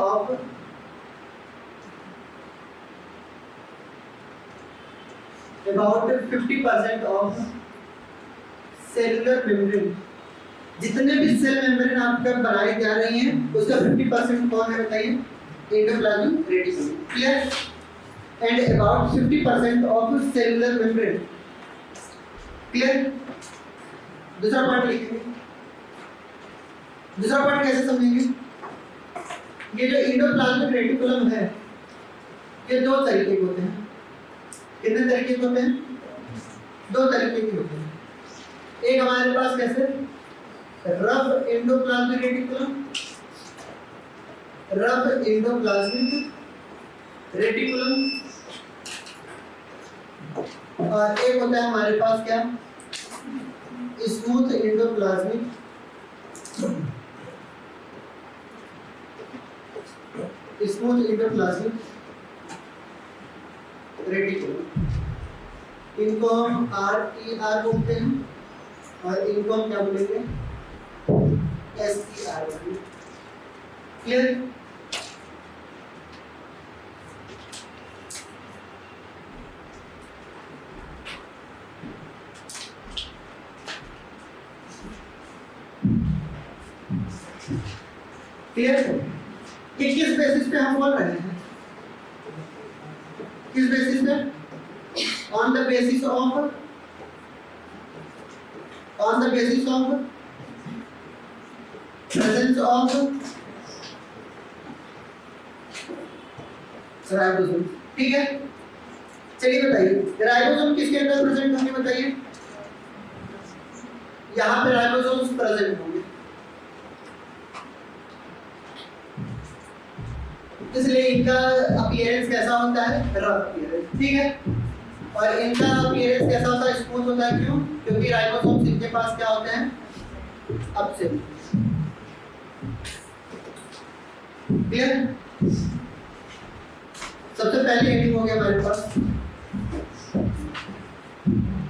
of cellular membrane जितने भी सेल मेम्ब्रेन आपका बनाई जा रही हैं उसका 50% कौन है बताइए? Endoplasmic reticulum. Clear? And about 50% of cellular membrane. Clear? दूसरा पार्ट लिखेंगे। दूसरा पार्ट कैसे समझेंगे? ये जो एंडोप्लाज्मिक रेटिकुलम है ये दो तरीके के होते हैं। कितने तरीके के होते हैं? दो तरीके के होते हैं। एक हमारे पास कैसे rough endoplasmic reticulum, rough endoplasmic reticulum, और एक होता है हमारे पास क्या स्मूथ एंडोप्लाज्मिक रेटिकुलम। इनको हम RER बोलते हैं और इनको हम क्या बोलेंगे? SER बोलेंगे। क्लियर? क्लियर? किस बेसिस पे हम बोल रहे हैं? किस बेसिस पे? On the basis of presence of ribosome. ठीक है, चलिए बताइए राइबोसोम किसके अंदर प्रेजेंट होंगे बताइए? यहाँ पे राइबोसोम्स प्रेजेंट होंगे, इसलिए इनका अपीयरेंस कैसा होता है? Rough appearance. ठीक है, और इनका अपीयरेंस कैसा होता है? स्मूथ होता है। क्यों? क्योंकि राइबोसोम्स इनके पास क्या होते हैं? अपसेल। क्लियर? सबसे पहले हेडिंग हो गया हमारे पास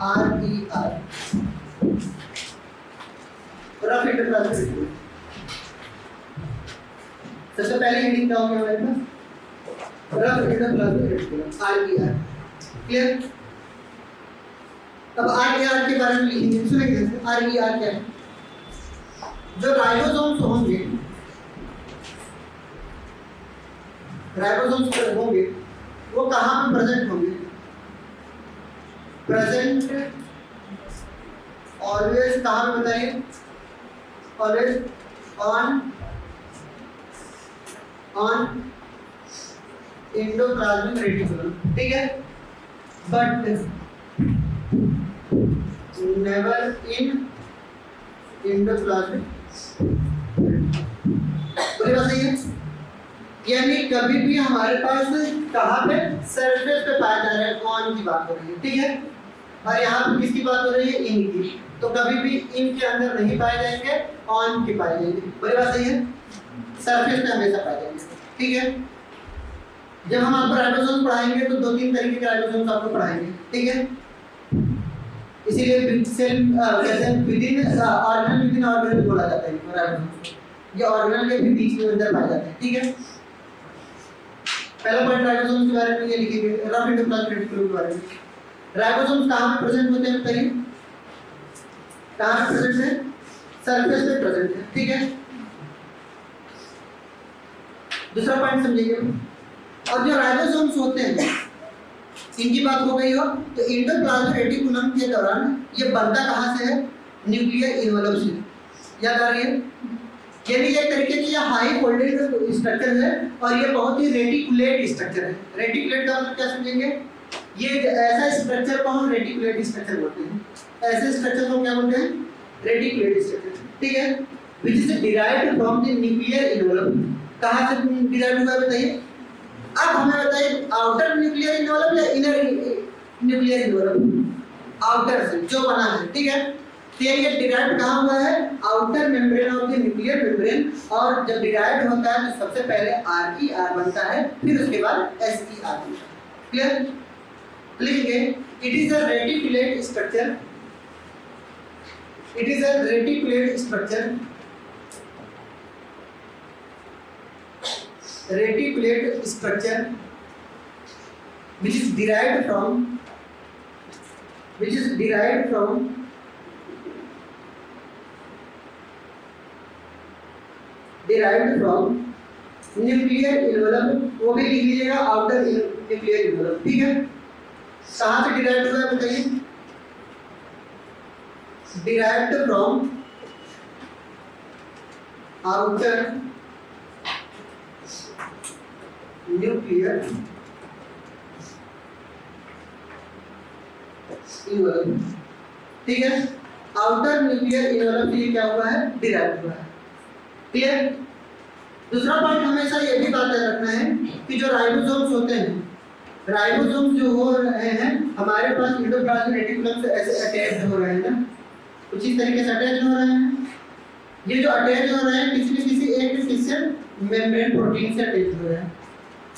RER, रफ एंडोप्लाज्मिक रेटिकुलम। सबसे पहले हेडिंग क्या हो गया हमारे पास? Rough endoplasmic reticulum RER। Clear? अब RER के बारे में लिखेंगे। सुनेंगे RER क्या है? जो राइबोसोम्स होंगे, राइबोसोम्स होंगे वो कहाँ पे प्रेजेंट होंगे? प्रेजेंट ऑलवेज कहाँ पे बताइए? Always on endoplasmic reticulum. ठीक है, बट नेवर इन एंडोप्लाज्मिक। पूरी बात सही है? यानी कभी भी हमारे पास कहाँ पे? सरफेस पे पाया जा रहा है, ऑन की बात हो रही है। ठीक है, और यहाँ पे किसकी बात हो रही है? इन की। तो कभी भी इन के अंदर नहीं पाए जाएंगे, ऑन के पाए जाएंगे। पूरी बात सही है? सरफेस पे हमेशा पाए जाएंगे। ठीक है, जब हम आपको राइबोसोम पढ़ाएंगे तो दो तीन तरीके के राइबोसोम आपको पढ़ाएंगे। ठीक है, इसीलिए सेल कहते हैं विदिन ऑर्गेनल, विदिन ऑर्गेनल बोला जाता है राइबोसोम। ये ऑर्गेनल के भी बीच में अंदर पाए जाते हैं। ठीक है, पहला पॉइंट राइबोसोम्स के बारे में ये लिखेंगे, रफ एंडोप्लाज्मिक रेटिकुलम के बारे में। राइबोसोम्स कहाँ पे प्रेजेंट होते हैं बताइए? कहाँ पे प्रेजेंट है? सरफेस पे प्रेजेंट है। ठीक है, दूसरा पॉइंट समझिए। और जो राइबोसोम्स होते हैं इनकी बात हो गई हो, तो एंडोप्लाज्मिक रेटिकुलम के दौरान ये बनता कहाँ से है? न्यूक्लियर इनवलप से। याद आ रही है? यानी एक तरीके की ये हाई फोल्डेड स्ट्रक्चर है और ये बहुत ही रेटिकुलेट स्ट्रक्चर है। रेटिकुलेट का मतलब क्या समझेंगे? ये ऐसा स्ट्रक्चर को हम रेटिकुलेट स्ट्रक्चर बोलते हैं। ऐसे स्ट्रक्चर को क्या बोलते हैं? Reticulate structure. ठीक है, which is derived from the nuclear envelope. कहाँ से डिराइव हुआ बताइए? अब हमें बताइए आउटर न्यूक्लियर इनवलप या इनर न्यूक्लियर इनवलप? आउटर से जो बना है। ठीक है, तो ये डिराइव कहाँ हुआ है? Outer membrane of the nuclear membrane. और जब डिराइव होता है तो सबसे पहले RER बनता है, फिर उसके बाद SER बनता है। क्लियर? लिखेंगे it is a reticulate structure. It is a reticulate structure, reticulate structure which is derived from derived from nuclear envelope, वो भी लिख लीजिएगा आउटर न्यूक्लियर इन्वेलप, ठीक है। कहाँ से डिराइव्ड हुआ है बताइए? Derived from outer nuclear envelope, ठीक है। आउटर न्यूक्लियर इन्वेलप से क्या हुआ है? डिराइव्ड हुआ है, क्लियर। दूसरा पॉइंट हमेशा ये भी बात याद रखना है कि जो राइबोसोम्स होते हैं, राइबोसोम्स जो हो रहे हैं हमारे पास एंडोप्लाज्मिक रेटिकुलम से ऐसे अटैच हो रहे हैं ना, कुछ इस तरीके से अटैच हो रहे हैं। ये जो अटैच हो रहे हैं किसी न किसी एक फिक्सेड मेम्ब्रेन प्रोटीन से अटैच हो रहे हैं,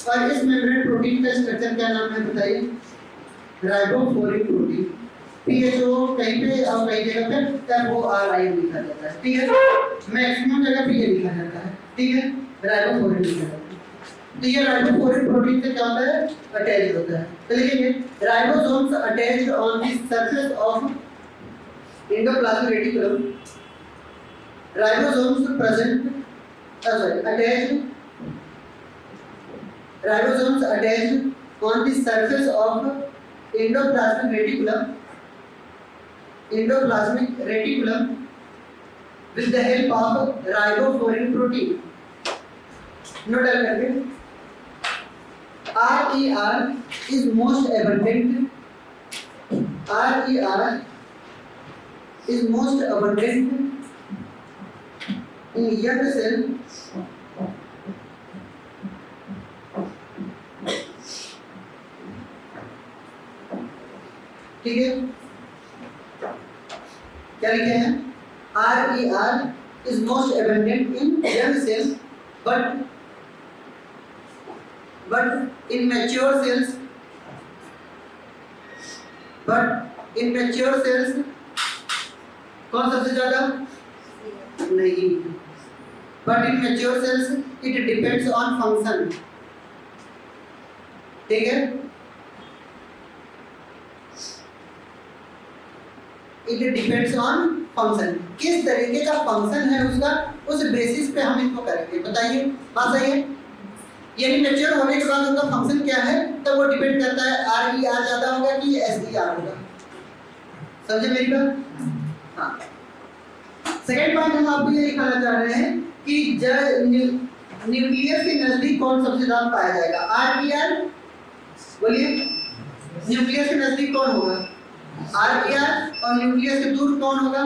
और इस मेम्ब्रेन प्रोटीन का स्ट्रक्चर क्या नाम है बताइए? राइबोफ्लोरिक प्रोटीन। PHO कहीं पे और कई जगह पे FORI लिखा जाता है, ठीक है। मैक्सिमम जगह पे ये लिखा जाता है, ठीक है, राइबोफ्लोरिक लिखा जाता है। तो ये राइबोफ्लोरिक प्रोटीन से क्या होता है? अटैच होता है। तो लिखेंगे ribosomes attached on the surface of endoplasmic reticulum, ribosomes present attached, ribosomes attached on the surface of endoplasmic reticulum with the help of ribofluorin protein. Note डाल करके RER is most abundant. RER is most abundant in young cell ठीक है, क्या लिखे हैं? RER is most abundant in young cells, but in mature cells कौन सबसे ज्यादा? नहीं, but in mature cells it depends on function, ठीक है। It depends on function, किस तरीके का फंक्शन है उसका, उस बेसिस पे हम इसको करेंगे। बताइए, बात सही है? यानी मैच्योर होने के बाद उनका फंक्शन क्या है तब वो डिपेंड करता है RER ज्यादा होगा कि SER होगा। समझे मेरी बात? हाँ। सेकेंड पॉइंट हम आपको ये दिखाना चाह रहे हैं कि न्यूक्लियस के नजदीक कौन सबसे ज्यादा पाया जाएगा? RER, बोलिए, न्यूक्लियस के नजदीक कौन होगा? RER, और न्यूक्लियस से दूर कौन होगा?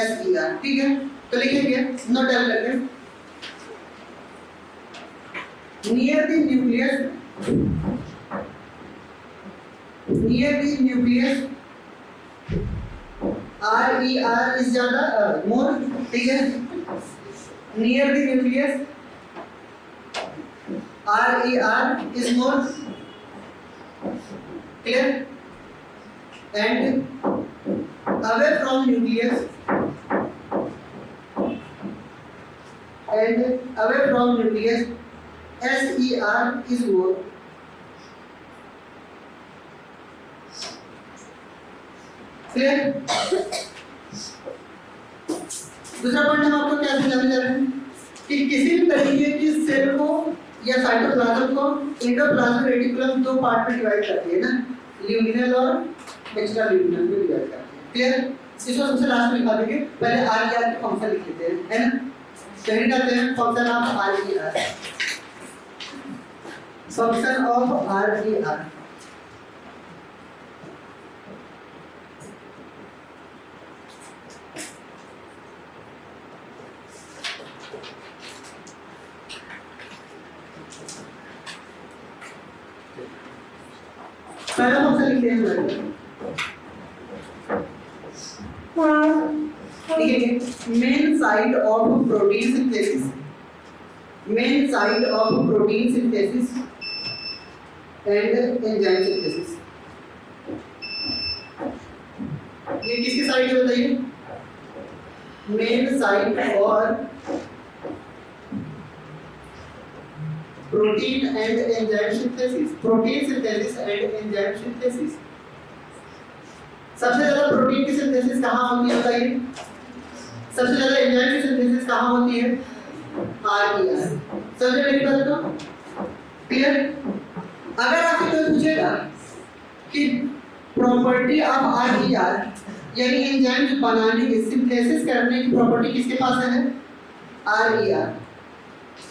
SER, ठीक है। तो लिखेंगे नोट डाल करके near the nucleus RER is ज्यादा मोर, ठीक है। Near the nucleus RER is more, clear. And away from nucleus SER is more, clear। दूसरा पॉइंट हम आपको क्या समझाने जा रहे हैं कि किसी भी तरीके की सेल को या साइटोप्लाज्म को एंडोप्लाज्मिक रेटिकुलम दो पार्ट में डिवाइड करती है ना, ल्यूमिनल और एक्स्ट्रा ल्यूमिनल में डिवाइड करते हैं, क्लियर। इसको सबसे लास्ट में लिखा देंगे, पहले RER के फंक्शन लिख लेते हैं, है ना। चलिए करते हैं function of RER, function of RER। पहला फंक्शन लिखते हैं main side of protein synthesis, main side of protein synthesis and enzyme synthesis. ये किसकी साइड है बताइए? मेन साइड और protein and enzyme synthesis, protein synthesis and enzyme synthesis. सबसे ज्यादा प्रोटीन की सिंथेसिस कहाँ होती है बताइए? सबसे ज्यादा एंजाइम की सिंथेसिस कहाँ होती है? RER। समझे मेरी बात को? क्लियर? अगर आपसे कोई पूछेगा कि प्रॉपर्टी ऑफ RER यानी एंजाइम बनाने की सिंथेसिस करने की प्रॉपर्टी किसके पास है? RER।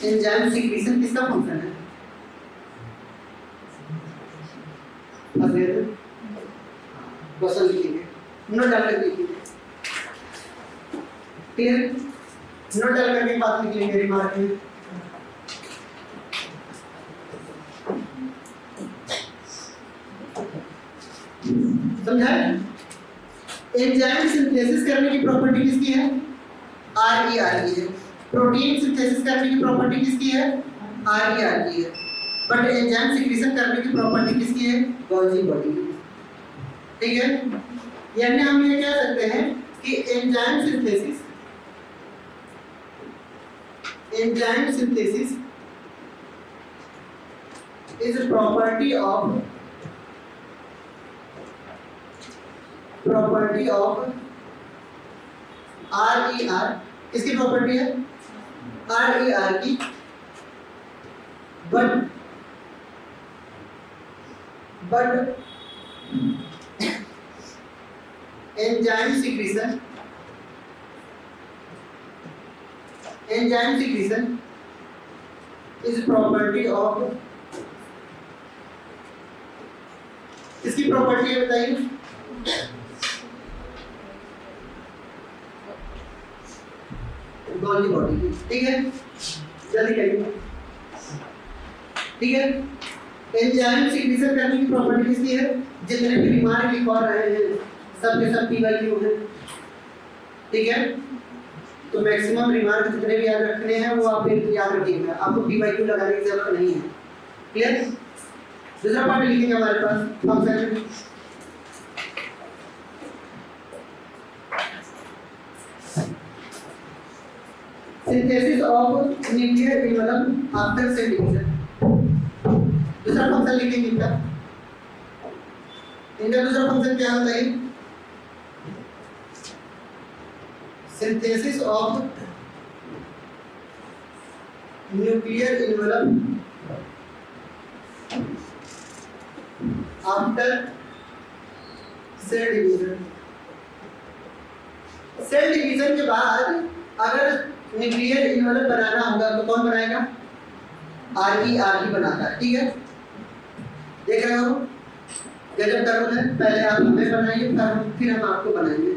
एंजाइम सीक्रेशन किसका फंक्शन है? क्वेश्चन लिखेंगे, नोट डाल कर लिखेंगे। क्लियर? नोट डाल करके बात लिखेंगे रिमार्क में। समझा? एंजाइम सिंथेसिस करने की प्रॉपर्टी किसकी है? RER की है। प्रोटीन सिंथेसिस करने की प्रॉपर्टी किसकी है? RER की है। बट एंजाइम सिक्रीशन करने की प्रॉपर्टी किसकी है? गोल्गी बॉडी की। ठीक है? यानी हम ये कह सकते हैं कि enzyme synthesis is a property of RER। किसकी प्रॉपर्टी है? RER की। but enzyme secretion is property of, इसकी प्रॉपर्टी है बताइए? गोल्गी बॉडी की। ठीक है, जल्दी करिए। ठीक है, एंजाइम सिक्रीशन करने की प्रॉपर्टी किसकी है? जितने भी रिमार्क लिख रहे हैं सबके सब पी वैल्यू है। ठीक है, तो मैक्सिमम रिमार्क जितने भी याद रखने हैं वो आप याद रखिएगा, आपको पी वैल्यू लगाने की जरूरत नहीं है। क्लियर? दूसरा पार्ट लिखेंगे हमारे पास function. Synthesis of nuclear envelope after cell division. दूसरा फंक्शन लिखेंगे इनका दूसरा फंक्शन क्या होता है? Synthesis of nuclear envelope after cell division. Cell division के बाद अगर न्यूक्लियर एनवलप बनाना होगा तो कौन बनाएगा? RER बनाता है। ठीक है, देख रहे हो? गजब का रूल है, पहले आप हमें बनाइए फिर हम आपको बनाएंगे।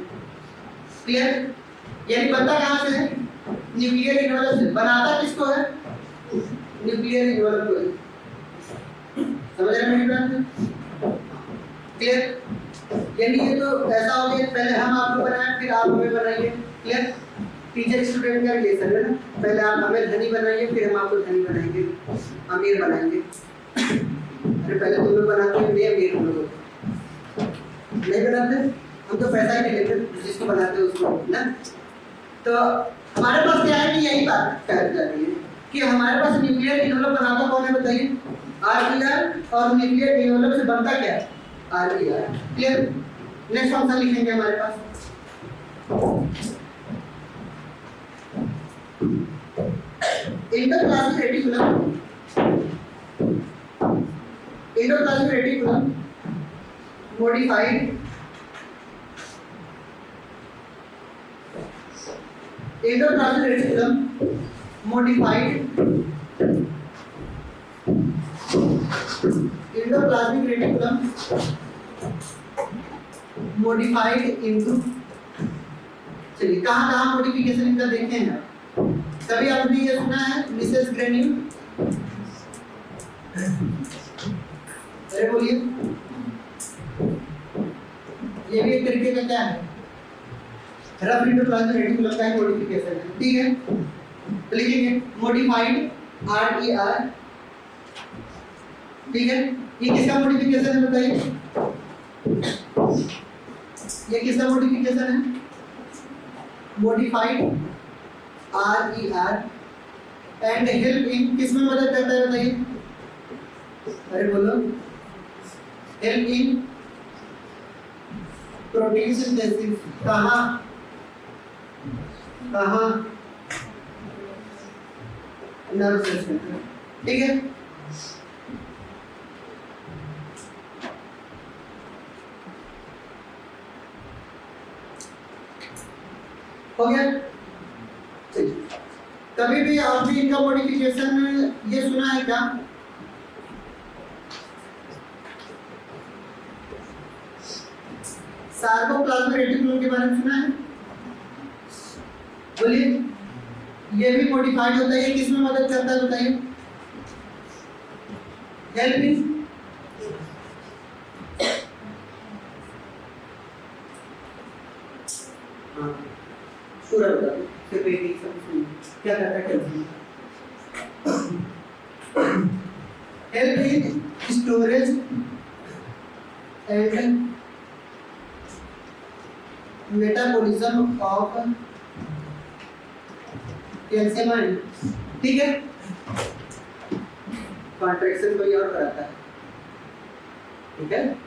क्लियर? यानी बनता कहाँ से है? न्यूक्लियर एनवलप से। बनाता किसको है? न्यूक्लियर एनवलप को। समझ रहे हैं मेरी बात? क्लियर? यानी ये तो ऐसा हो गया, पहले हम आपको बनाए फिर आप हमें बनाइए। क्लियर? टीचर स्टूडेंट का रिलेशन है ना, पहले आप हमें धनी बनाइए फिर हम आपको धनी बनाएंगे, अमीर बनाएंगे। अरे पहले तुम लोग बनाते हो, मैं अमीर हूँ, नहीं बनाते, हम तो पैसा ही नहीं लेते जिसको बनाते हैं उसको ना। तो हमारे पास क्या है कि यही बात कह जा रही है कि हमारे पास न्यूक्लियर एनवलप बनाता कौन है बताइए? RER। और न्यूक्लियर एनवलप से बनता क्या? RER। क्लियर? नेक्स्ट फंक्शन लिखेंगे हमारे पास एंडोप्लाज्मिक रेटिकुलम मॉडिफाइड इनटू, चलिए कहाँ मॉडिफिकेशन इनका देखें ना। कभी आपने ये सुना है मिसेस ग्रेन्यूल? अरे बोलिए, ये भी एक तरीके का क्या है? रफ एंडोप्लाज्मिक रेटिकुलम का मॉडिफिकेशन है। ठीक है, तो लिखेंगे मॉडिफाइड RER। ठीक है, ये किसका मॉडिफिकेशन है बताइए? ये किसका मॉडिफिकेशन है? Modified RER and help in, किस में मदद करता है बताइए? अरे बोलो, हेल्प इन प्रोटीन सिंथेसिस। कहाँ नर्व सिस्टम, ठीक है। हो गया। चलिए, कभी भी आपने इनका मॉडिफिकेशन ये सुना है क्या? सार्कोप्लाज्मिक रेटिकुलम के बारे में सुना है? बोलिए। ये भी मॉडिफाइड होता है, ये किस में मदद करता है बताइए? Help me. हाँ पूरा बता दो, सिर्फ एक एक सब सुनिए क्या करता है। Help in storage and metabolism of calcium ion, ठीक है। कॉन्ट्रैक्शन कोई और कराता है, ठीक है।